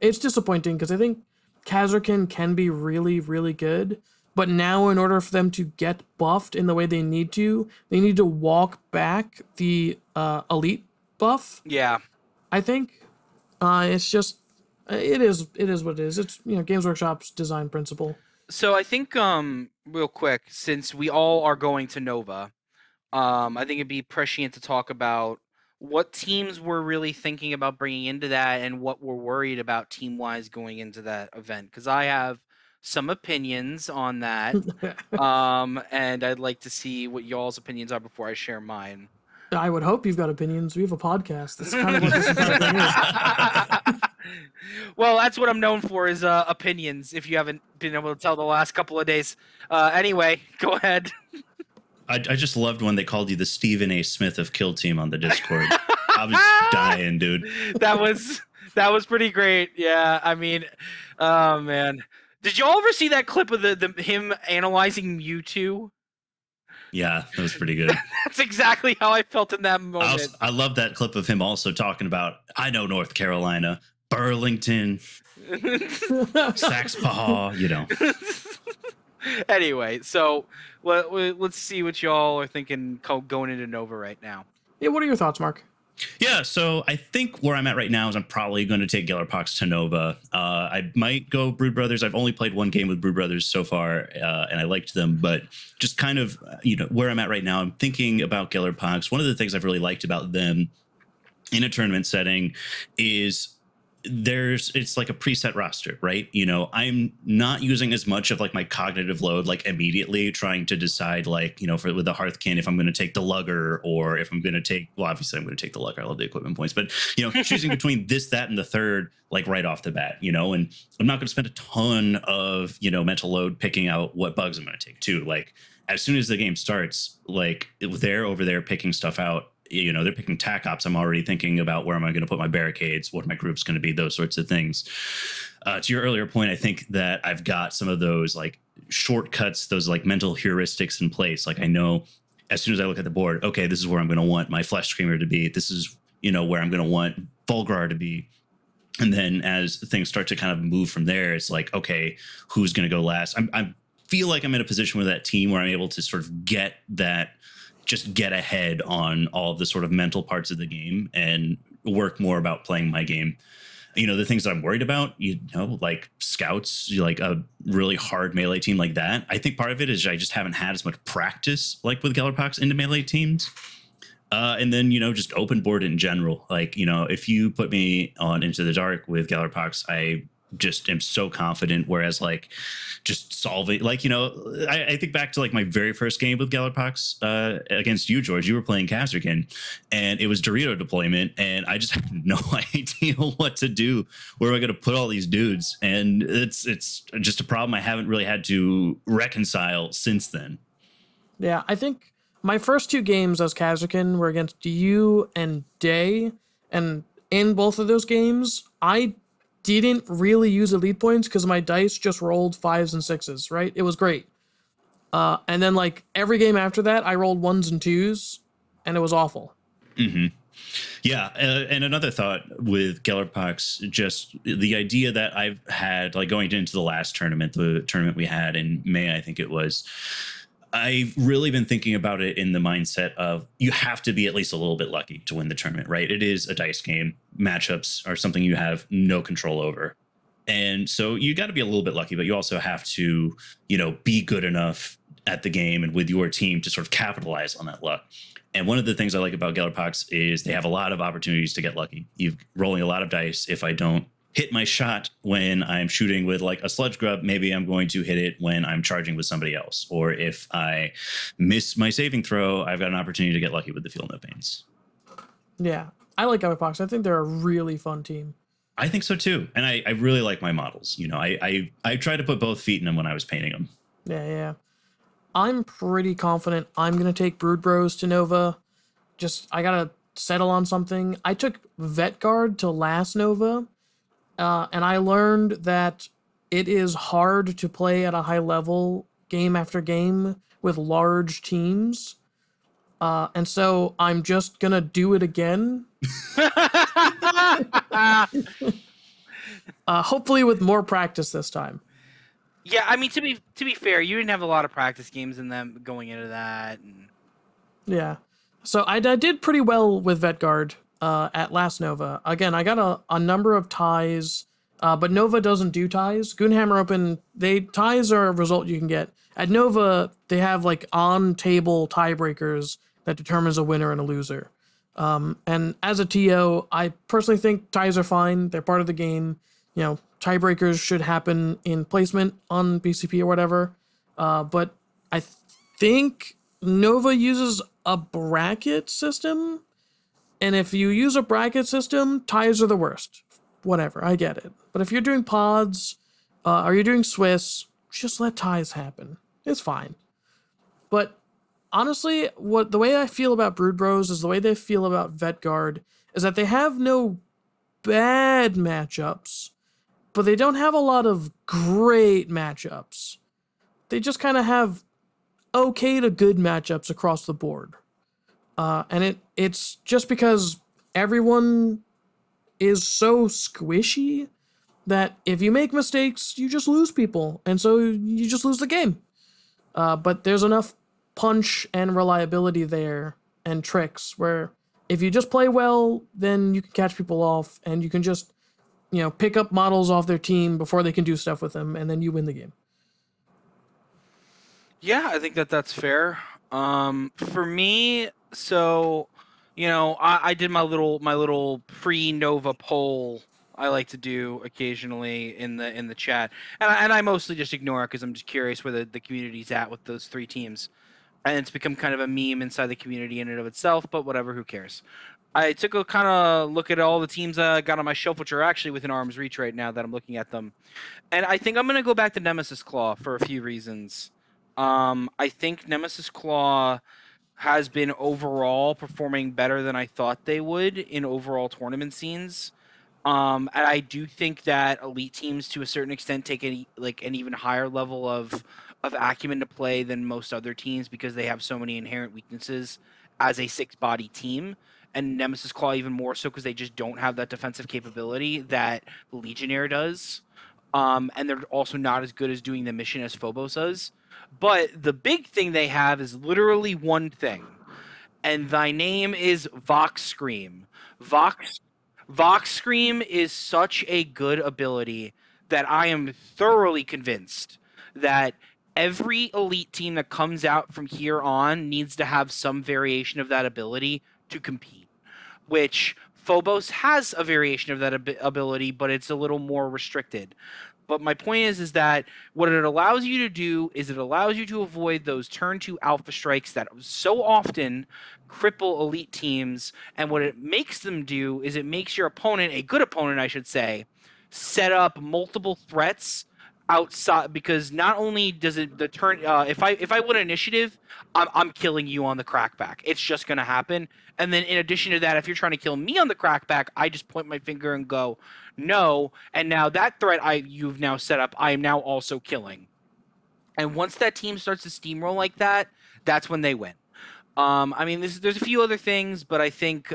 [SPEAKER 3] it's disappointing because I think Kazarkin can be really, really good, but now in order for them to get buffed in the way they need to walk back the elite buff.
[SPEAKER 2] Yeah,
[SPEAKER 3] I think it's just it is what it is. It's Games Workshop's design principle.
[SPEAKER 2] So I think real quick, since we all are going to Nova, I think it'd be prescient to talk about what teams we're really thinking about bringing into that and what we're worried about team-wise going into that event. Because I have some opinions on that, and I'd like to see what y'all's opinions are before I share mine.
[SPEAKER 3] I would hope you've got opinions. We have a podcast. That's kind of what this entire thing is.
[SPEAKER 2] Well, that's what I'm known for is opinions, if you haven't been able to tell the last couple of days. Anyway, go ahead.
[SPEAKER 1] I just loved when they called you the Stephen A. Smith of Kill Team on the Discord. I was dying, dude.
[SPEAKER 2] That was pretty great. Yeah, I mean, oh man, did y'all ever see that clip of the him analyzing Mewtwo?
[SPEAKER 1] Yeah, that was pretty good.
[SPEAKER 2] That's exactly how I felt in that moment.
[SPEAKER 1] I love that clip of him also talking about, I know North Carolina, Burlington, Saxpahaw,
[SPEAKER 2] Anyway, so let's see what y'all are thinking going into Nova right now.
[SPEAKER 3] Yeah, what are your thoughts, Mark?
[SPEAKER 1] Yeah, so I think where I'm at right now is I'm probably going to take Gellerpox to Nova. I might go Brood Brothers. I've only played one game with Brood Brothers so far, and I liked them. But just kind of, where I'm at right now, I'm thinking about Gellerpox. One of the things I've really liked about them in a tournament setting is it's like a preset roster, right? I'm not using as much of like my cognitive load, like immediately trying to decide like, with the Hearthkin, if I'm going to take the Lugger or if I'm going to take, well, obviously I'm going to take the Lugger. I love the equipment points, but choosing between this, that, and the third, like right off the bat, and I'm not going to spend a ton of, mental load picking out what bugs I'm going to take too. Like as soon as the game starts, like they're over there picking stuff out. They're picking tac ops. I'm already thinking about where am I going to put my barricades? What are my groups going to be? Those sorts of things. To your earlier point, I think that I've got some of those like shortcuts, those like mental heuristics in place. Like I know as soon as I look at the board, okay, this is where I'm going to want my Flesh Screamer to be. This is, where I'm going to want Fulgrar to be. And then as things start to kind of move from there, it's like, okay, who's going to go last? I feel like I'm in a position with that team where I'm able to sort of get ahead on all of the sort of mental parts of the game and work more about playing my game. The things that I'm worried about, like scouts, like a really hard melee team like that. I think part of it is I just haven't had as much practice like with Gellerpox into melee teams. And then, just open board in general. Like, if you put me on Into the Dark with Gellerpox, I just am so confident. Whereas like just solving, like, I think back to like my very first game with Gellerpox against you, George. You were playing Kazarkin and it was Dorito deployment. And I just had no idea what to do. Where am I going to put all these dudes? And it's just a problem I haven't really had to reconcile since then.
[SPEAKER 3] Yeah, I think my first 2 games as Kazarkin were against you and Day. And in both of those games, I didn't really use elite points because my dice just rolled 5s and 6s, right? It was great. And then like every game after that, I rolled 1s and 2s, and it was awful.
[SPEAKER 1] Mm-hmm. Yeah, and another thought with Gellerpox, just the idea that I've had, like going into the last tournament, the tournament we had in May, I think it was, I've really been thinking about it in the mindset of you have to be at least a little bit lucky to win the tournament, right? It is a dice game. Matchups are something you have no control over. And so you got to be a little bit lucky, but you also have to, be good enough at the game and with your team to sort of capitalize on that luck. And one of the things I like about Gellerpox is they have a lot of opportunities to get lucky. You're rolling a lot of dice. If I don't hit my shot when I'm shooting with like a sludge grub, maybe I'm going to hit it when I'm charging with somebody else. Or if I miss my saving throw, I've got an opportunity to get lucky with the Feel No Pains.
[SPEAKER 3] Yeah, I like Gellerpox. I think they're a really fun team.
[SPEAKER 1] I think so too. And I really like my models. I tried to put both feet in them when I was painting them.
[SPEAKER 3] Yeah. I'm pretty confident I'm going to take Brood Bros to Nova. I got to settle on something. I took Vet Guard to last Nova. And I learned that it is hard to play at a high level game after game with large teams. And so I'm just going to do it again. Hopefully with more practice this time.
[SPEAKER 2] Yeah, I mean, to be fair, you didn't have a lot of practice games in them going into that.
[SPEAKER 3] Yeah. So I did pretty well with Vet Guard at last Nova. Again, I got a number of ties. But Nova doesn't do ties. Goonhammer Open, ties are a result you can get. At Nova, they have like on-table tiebreakers that determines a winner and a loser. And as a TO, I personally think ties are fine. They're part of the game. Tiebreakers should happen in placement on BCP or whatever. But I think Nova uses a bracket system. And if you use a bracket system, ties are the worst. Whatever, I get it. But if you're doing pods, or you're doing Swiss, just let ties happen. It's fine. But honestly, the way I feel about Brood Bros is the way they feel about Vet Guard is that they have no bad matchups, but they don't have a lot of great matchups. They just kind of have okay to good matchups across the board. And it's just because everyone is so squishy that if you make mistakes, you just lose people. And so you just lose the game. But there's enough punch and reliability there and tricks where if you just play well, then you can catch people off and you can just, pick up models off their team before they can do stuff with them, and then you win the game.
[SPEAKER 2] Yeah, I think that's fair. For me, so I did my little pre-Nova poll I like to do occasionally in the chat, and I mostly just ignore it because I'm just curious where the community's at with those three teams, and it's become kind of a meme inside the community in and of itself. But whatever, who cares? I took a kind of look at all the teams I got on my shelf, which are actually within arm's reach right now that I'm looking at them, and I think I'm gonna go back to Nemesis Claw for a few reasons. I think Nemesis Claw has been overall performing better than I thought they would in overall tournament scenes. And I do think that elite teams, to a certain extent, take an even higher level of acumen to play than most other teams because they have so many inherent weaknesses as a six-body team. And Nemesis Claw even more so because they just don't have that defensive capability that Legionnaire does. And they're also not as good as doing the mission as Phobos does. But the big thing they have is literally one thing, and thy name is Vox Scream. Vox Scream is such a good ability that I am thoroughly convinced that every elite team that comes out from here on needs to have some variation of that ability to compete, which Phobos has a variation of that ability, but it's a little more restricted. But my point is that what it allows you to do is it allows you to avoid those turn 2 alpha strikes that so often cripple elite teams. And what it makes them do is it makes your opponent, a good opponent, I should say, set up multiple threats outside, because not only does it the turn if I win initiative, I'm killing you on the crackback. It's just going to happen. And then in addition to that, if you're trying to kill me on the crackback, I just point my finger and go no, and now that threat you've now set up, I am now also killing. And once that team starts to steamroll like that, that's when they win. I mean, there's a few other things, but I think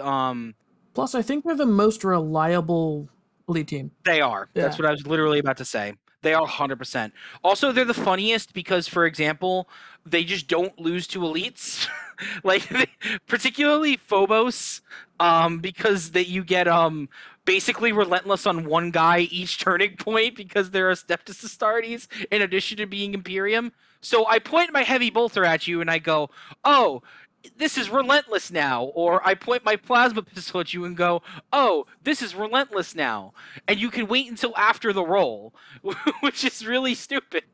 [SPEAKER 3] Plus, I think they're the most reliable elite team.
[SPEAKER 2] they are.
[SPEAKER 3] Yeah.
[SPEAKER 2] That's what I was literally about to say. They are 100%. Also, they're the funniest because, for example, they just don't lose to elites. like particularly Phobos, because that you get basically relentless on one guy each turning point because they're a Steptis Astartes in addition to being Imperium. So I point my heavy bolter at you and I go, "Oh, this is relentless now," or I point my plasma pistol at you and go, "Oh, this is relentless now," and you can wait until after the roll, which is really stupid.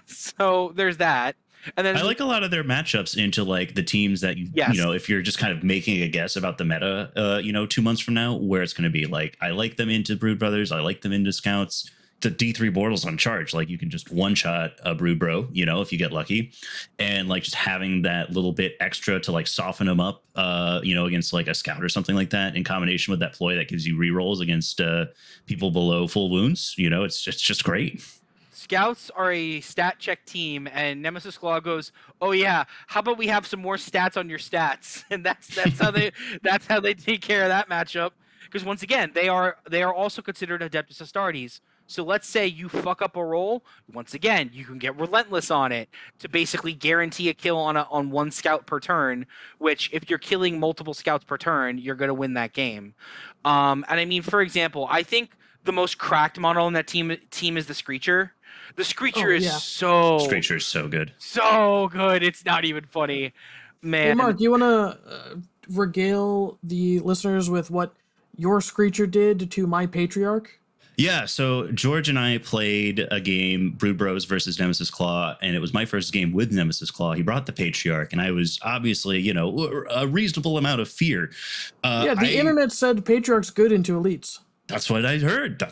[SPEAKER 2] So there's that, and then
[SPEAKER 1] I like a lot of their matchups into like the teams that you
[SPEAKER 2] Yes.
[SPEAKER 1] know, if you're just kind of making a guess about the meta, 2 months from now, where it's going to be like, I like them into Brood Brothers, I like them into Scouts. The D3 Bortles on charge, like you can just one shot a Brood Bro, if you get lucky, and like just having that little bit extra to like soften them up, against like a Scout or something like that, in combination with that ploy that gives you rerolls against people below full wounds. It's just great.
[SPEAKER 2] Scouts are a stat check team, and Nemesis Claw goes, "Oh yeah, how about we have some more stats on your stats?" And that's how they take care of that matchup. Because once again, they are also considered Adeptus Astartes. So let's say you fuck up a roll, once again, you can get relentless on it to basically guarantee a kill on one scout per turn. Which, if you're killing multiple scouts per turn, you're gonna win that game. And I mean, for example, I think the most cracked model in that team is the Screecher. The Screecher is
[SPEAKER 1] Screecher is so good.
[SPEAKER 2] so good. It's not even funny, man.
[SPEAKER 3] Hey, Mark, you want to regale the listeners with what your Screecher did to my Patriarch?
[SPEAKER 1] Yeah, so George and I played a game, Brood Bros versus Nemesis Claw, and it was my first game with Nemesis Claw. He brought the Patriarch, and I was obviously, a reasonable amount of fear.
[SPEAKER 3] The internet said Patriarch's good into elites.
[SPEAKER 1] That's what I heard.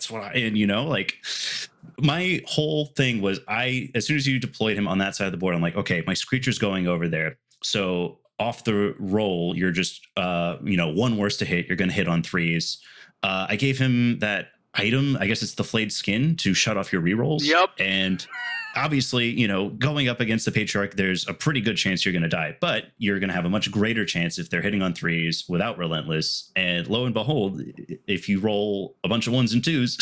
[SPEAKER 1] My whole thing was, as soon as you deployed him on that side of the board, I'm like, okay, my Screecher's going over there. So off the roll, you're just, one worse to hit. You're going to hit on threes. I gave him that item, I guess it's the flayed skin, to shut off your rerolls.
[SPEAKER 2] Yep.
[SPEAKER 1] And obviously, going up against the Patriarch, there's a pretty good chance you're going to die, but you're going to have a much greater chance if they're hitting on threes without relentless. And lo and behold, if you roll a bunch of ones and twos,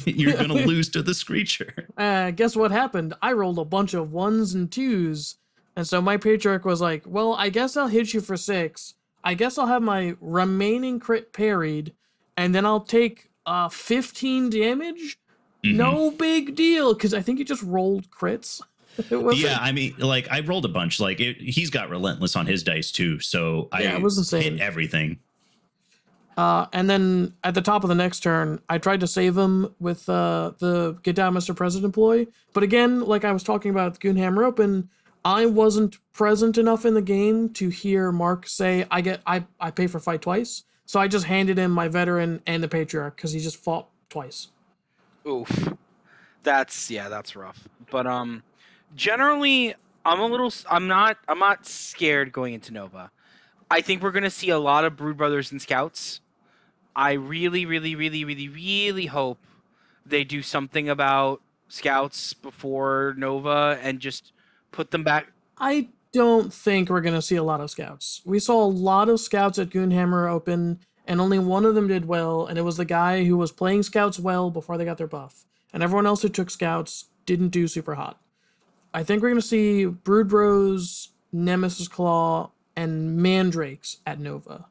[SPEAKER 1] you're going to lose to the Screecher.
[SPEAKER 3] Guess what happened? I rolled a bunch of ones and twos. And so my Patriarch was like, well, I guess I'll hit you for 6. I guess I'll have my remaining crit parried, and then I'll take 15 damage. Mm-hmm. No big deal, because I think he just rolled crits.
[SPEAKER 1] I mean, like, I rolled a bunch. Like, he's got relentless on his dice too, so
[SPEAKER 3] it was insane.
[SPEAKER 1] Hit everything.
[SPEAKER 3] And then at the top of the next turn, I tried to save him with the Get Down, Mr. President ploy. But again, like I was talking about at the Goonhammer Open, I wasn't present enough in the game to hear Mark say, I pay for fight twice. So I just handed him my veteran and the Patriarch because he just fought twice.
[SPEAKER 2] Oof. That's rough. But generally I'm not scared going into Nova. I think we're gonna see a lot of Brood Brothers and Scouts. I really, really, really, really, really hope they do something about Scouts before Nova and just put them back.
[SPEAKER 3] I don't think we're going to see a lot of Scouts. We saw a lot of Scouts at Goonhammer Open, and only one of them did well, and it was the guy who was playing Scouts well before they got their buff. And everyone else who took Scouts didn't do super hot. I think we're going to see Brood Bros, Nemesis Claw, and Mandrakes at Nova.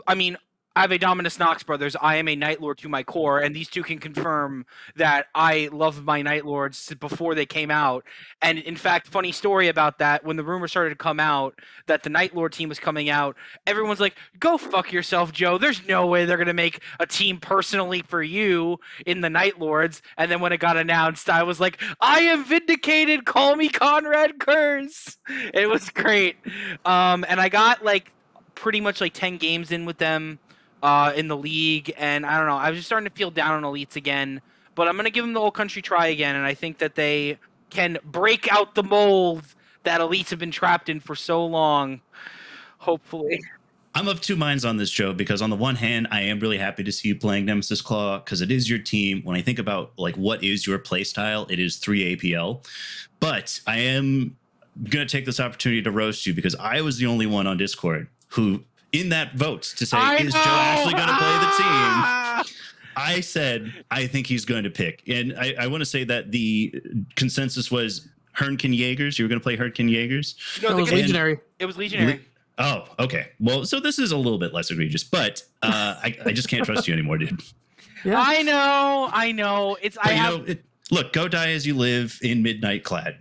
[SPEAKER 2] I mean, I have a Dominus Nox brothers. I am a Night Lord to my core, and these two can confirm that I love my Night Lords before they came out. And in fact, funny story about that, when the rumor started to come out that the Night Lord team was coming out, everyone's like, go fuck yourself, Joe. There's no way they're going to make a team personally for you in the Night Lords. And then when it got announced, I was like, I am vindicated. Call me Conrad Kurz. It was great. And I got pretty much 10 games in with them in the league, and I don't know, I was just starting to feel down on elites again, but I'm going to give them the whole country try again, and I think that they can break out the mold that elites have been trapped in for so long, hopefully.
[SPEAKER 1] I'm of two minds on this, Joe, because on the one hand, I am really happy to see you playing Nemesis Claw because it is your team. When I think about what is your play style, it is 3 APL, but I am going to take this opportunity to roast you because I was the only one on Discord who in that vote to say, is Joe actually going to play the team? I said I think he's going to pick, and I want to say that the consensus was Hernken Jaegers. You were going to play Hernken Jaegers.
[SPEAKER 3] No, it was Legionary.
[SPEAKER 2] It was Legionary.
[SPEAKER 1] Oh, okay. Well, so this is a little bit less egregious, but I just can't trust you anymore, dude.
[SPEAKER 3] Yeah.
[SPEAKER 2] I know.
[SPEAKER 1] Look, go die as you live in midnight clad,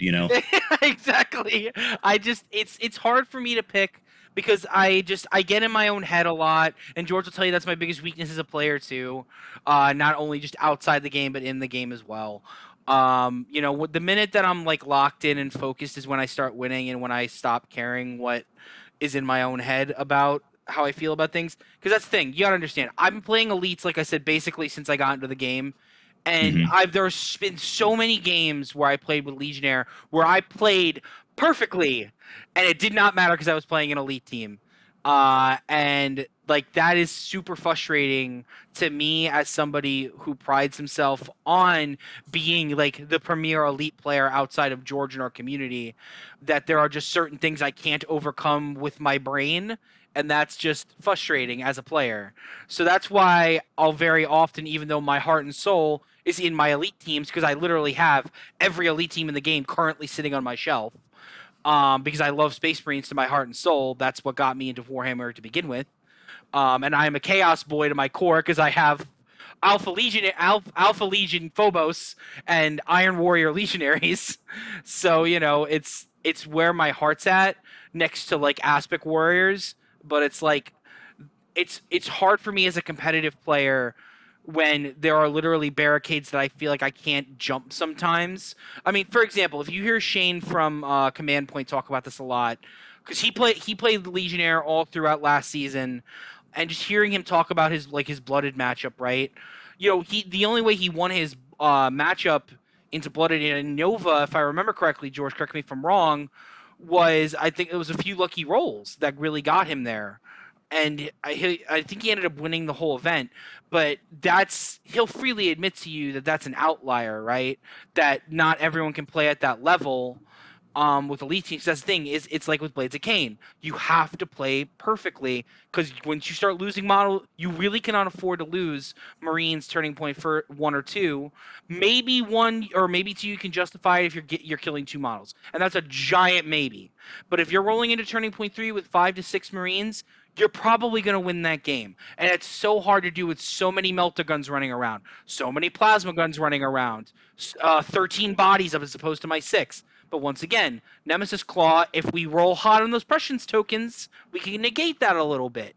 [SPEAKER 2] Exactly. It's hard for me to pick because I get in my own head a lot, and George will tell you that's my biggest weakness as a player too, not only just outside the game but in the game as well. The minute that I'm like locked in and focused is when I start winning and when I stop caring what is in my own head about how I feel about things. Because that's the thing, you gotta understand. I've been playing elites, like I said, basically since I got into the game. And there's been so many games where I played with Legionnaire where I played perfectly, and it did not matter because I was playing an elite team. And like that is super frustrating to me as somebody who prides himself on being like the premier elite player outside of George in our community, that there are just certain things I can't overcome with my brain, and that's just frustrating as a player. So that's why I'll very often, even though my heart and soul is in my elite teams, because I literally have every elite team in the game currently sitting on my shelf, because I love Space Marines to my heart and soul. That's what got me into Warhammer to begin with. And I'm a Chaos boy to my core because I have Alpha Legion Phobos and Iron Warrior Legionaries. So it's where my heart's at next to like Aspect Warriors. But it's like it's hard for me as a competitive player when there are literally barricades that I feel like I can't jump sometimes. I mean, for example, if you hear Shane from Command Point talk about this a lot, because he played Legionnaire all throughout last season, and just hearing him talk about his blooded matchup, right? The only way he won his matchup into blooded in Nova, if I remember correctly, George, correct me if I'm wrong, was I think it was a few lucky rolls that really got him there. And I think he ended up winning the whole event, but he'll freely admit to you that that's an outlier, right? That not everyone can play at that level with elite teams. That's the thing, it's like with Blades of Khaine. You have to play perfectly, because once you start losing model, you really cannot afford to lose Marines turning point for 1 or 2. Maybe 1 or maybe 2 you can justify it if you're killing 2 models, and that's a giant maybe. But if you're rolling into turning point 3 with 5 to 6 Marines, you're probably going to win that game. And it's so hard to do with so many melter guns running around, so many plasma guns running around, 13 bodies as opposed to my 6. But once again, Nemesis Claw, if we roll hot on those prescience tokens, we can negate that a little bit.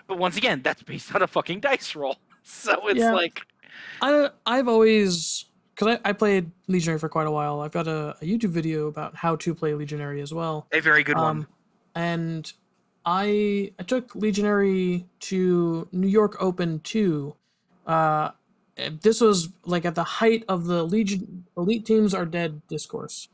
[SPEAKER 2] But once again, that's based on a fucking dice roll. So it's like...
[SPEAKER 3] I've always... Because I played Legionary for quite a while. I've got a YouTube video about how to play Legionary as well.
[SPEAKER 2] A very good one.
[SPEAKER 3] And I took Legionary to New York Open 2. This was like at the height of the Elite Teams Are Dead discourse.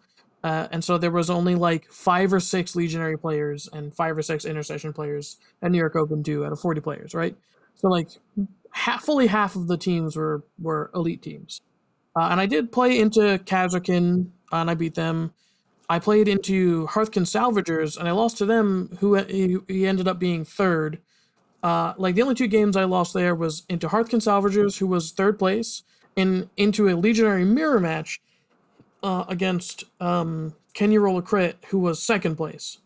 [SPEAKER 3] And so there was only like 5 or 6 Legionary players and 5 or 6 Intercession players at New York Open 2 out of 40 players, right? So like fully half of the teams were elite teams. And I did play into Kazakin, and I beat them. I played into Hearthkin Salvagers, and I lost to them, who he ended up being 3rd. Like the only 2 games I lost there was into Hearthkin Salvagers, who was 3rd place, and into a Legionary mirror match against Can You Roll a Crit, who was 2nd place.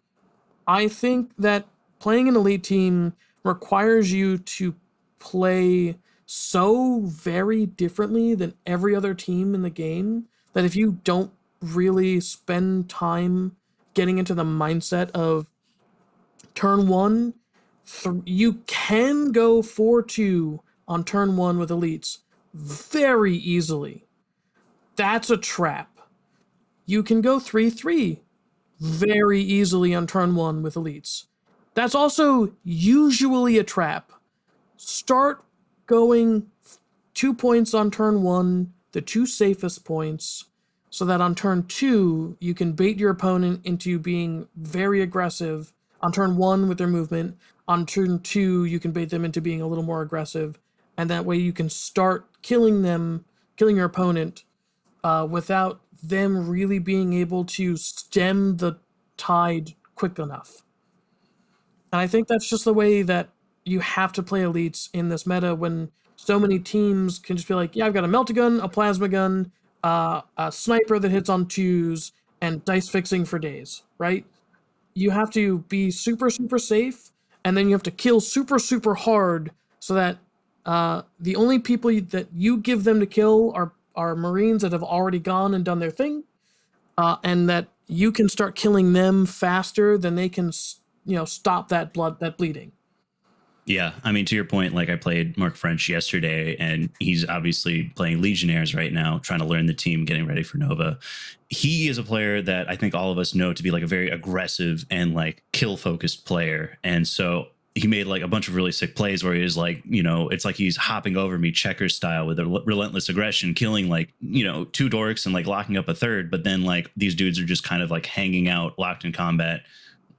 [SPEAKER 3] I think that playing an elite team requires you to play so very differently than every other team in the game that if you don't really spend time getting into the mindset of turn 1, you can go 4-2 on turn 1 with elites very easily. That's a trap. You can go 3-3 very easily on turn 1 with elites. That's also usually a trap. Start going 2 points on turn 1, the 2 safest points, so that on turn 2, you can bait your opponent into being very aggressive on turn 1 with their movement. On turn 2, you can bait them into being a little more aggressive, and that way you can start killing your opponent without them really being able to stem the tide quick enough. And I think that's just the way that you have to play elites in this meta when so many teams can just be like, yeah, I've got a melta-gun, a plasma gun, a sniper that hits on twos, and dice fixing for days, right? You have to be super, super safe, and then you have to kill super, super hard so that the only people that you give them to kill are Marines that have already gone and done their thing, and that you can start killing them faster than they can, stop that bleeding.
[SPEAKER 1] Yeah, I mean, to your point, like I played Mark French yesterday, and he's obviously playing Legionnaires right now, trying to learn the team, getting ready for Nova. He is a player that I think all of us know to be like a very aggressive and like kill focused player. And so he made like a bunch of really sick plays where he was like, it's like he's hopping over me checkers style with a relentless aggression, killing like, 2 dorks and like locking up a third. But then like these dudes are just kind of like hanging out, locked in combat,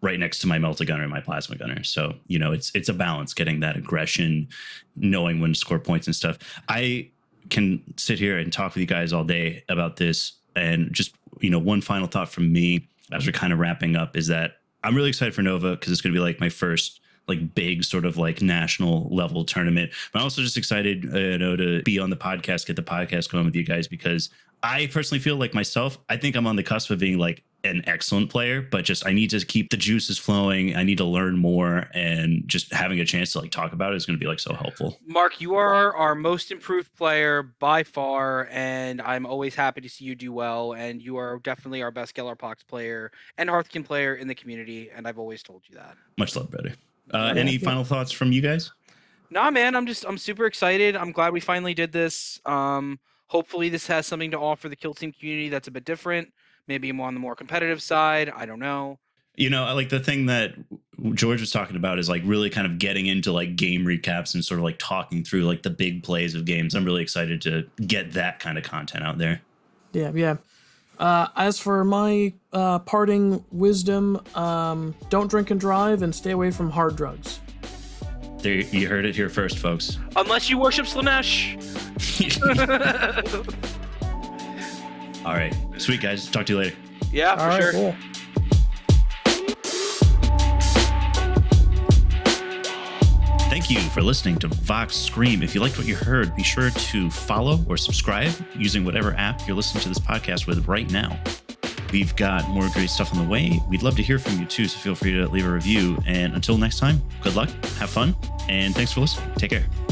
[SPEAKER 1] right next to my melta gunner and my plasma gunner. So, it's a balance, getting that aggression, knowing when to score points and stuff. I can sit here and talk with you guys all day about this. And just, one final thought from me as we're kind of wrapping up is that I'm really excited for Nova because it's going to be like my first like big sort of like national level tournament. But I'm also just excited, to be on the podcast, get the podcast going with you guys, because I personally feel like myself, I think I'm on the cusp of being like an excellent player, but just I need to keep the juices flowing. I need to learn more, and just having a chance to like talk about it is going to be like so helpful.
[SPEAKER 2] Mark, you are our most improved player by far, and I'm always happy to see you do well. And you are definitely our best Gellerpox player and Hearthkin player in the community, and I've always told you that.
[SPEAKER 1] Much love, brother. Any final thoughts from you guys?
[SPEAKER 2] Nah, man, I'm super excited. I'm glad we finally did this. Hopefully this has something to offer the Kill Team community that's a bit different. Maybe I'm on the more competitive side. I don't know.
[SPEAKER 1] I like the thing that George was talking about is like really kind of getting into like game recaps and sort of like talking through like the big plays of games. I'm really excited to get that kind of content out there.
[SPEAKER 3] Yeah. As for my parting wisdom, don't drink and drive, and stay away from hard drugs.
[SPEAKER 1] There, you heard it here first, folks.
[SPEAKER 2] Unless you worship Slanesh.
[SPEAKER 1] All right. Sweet, guys. Talk to you later.
[SPEAKER 2] Yeah,
[SPEAKER 3] All
[SPEAKER 2] for
[SPEAKER 3] right,
[SPEAKER 2] sure.
[SPEAKER 3] cool.
[SPEAKER 1] Thank you for listening to Vox Scream. If you liked what you heard, be sure to follow or subscribe using whatever app you're listening to this podcast with right now. We've got more great stuff on the way. We'd love to hear from you too, so feel free to leave a review. And until next time, good luck, have fun, and thanks for listening. Take care.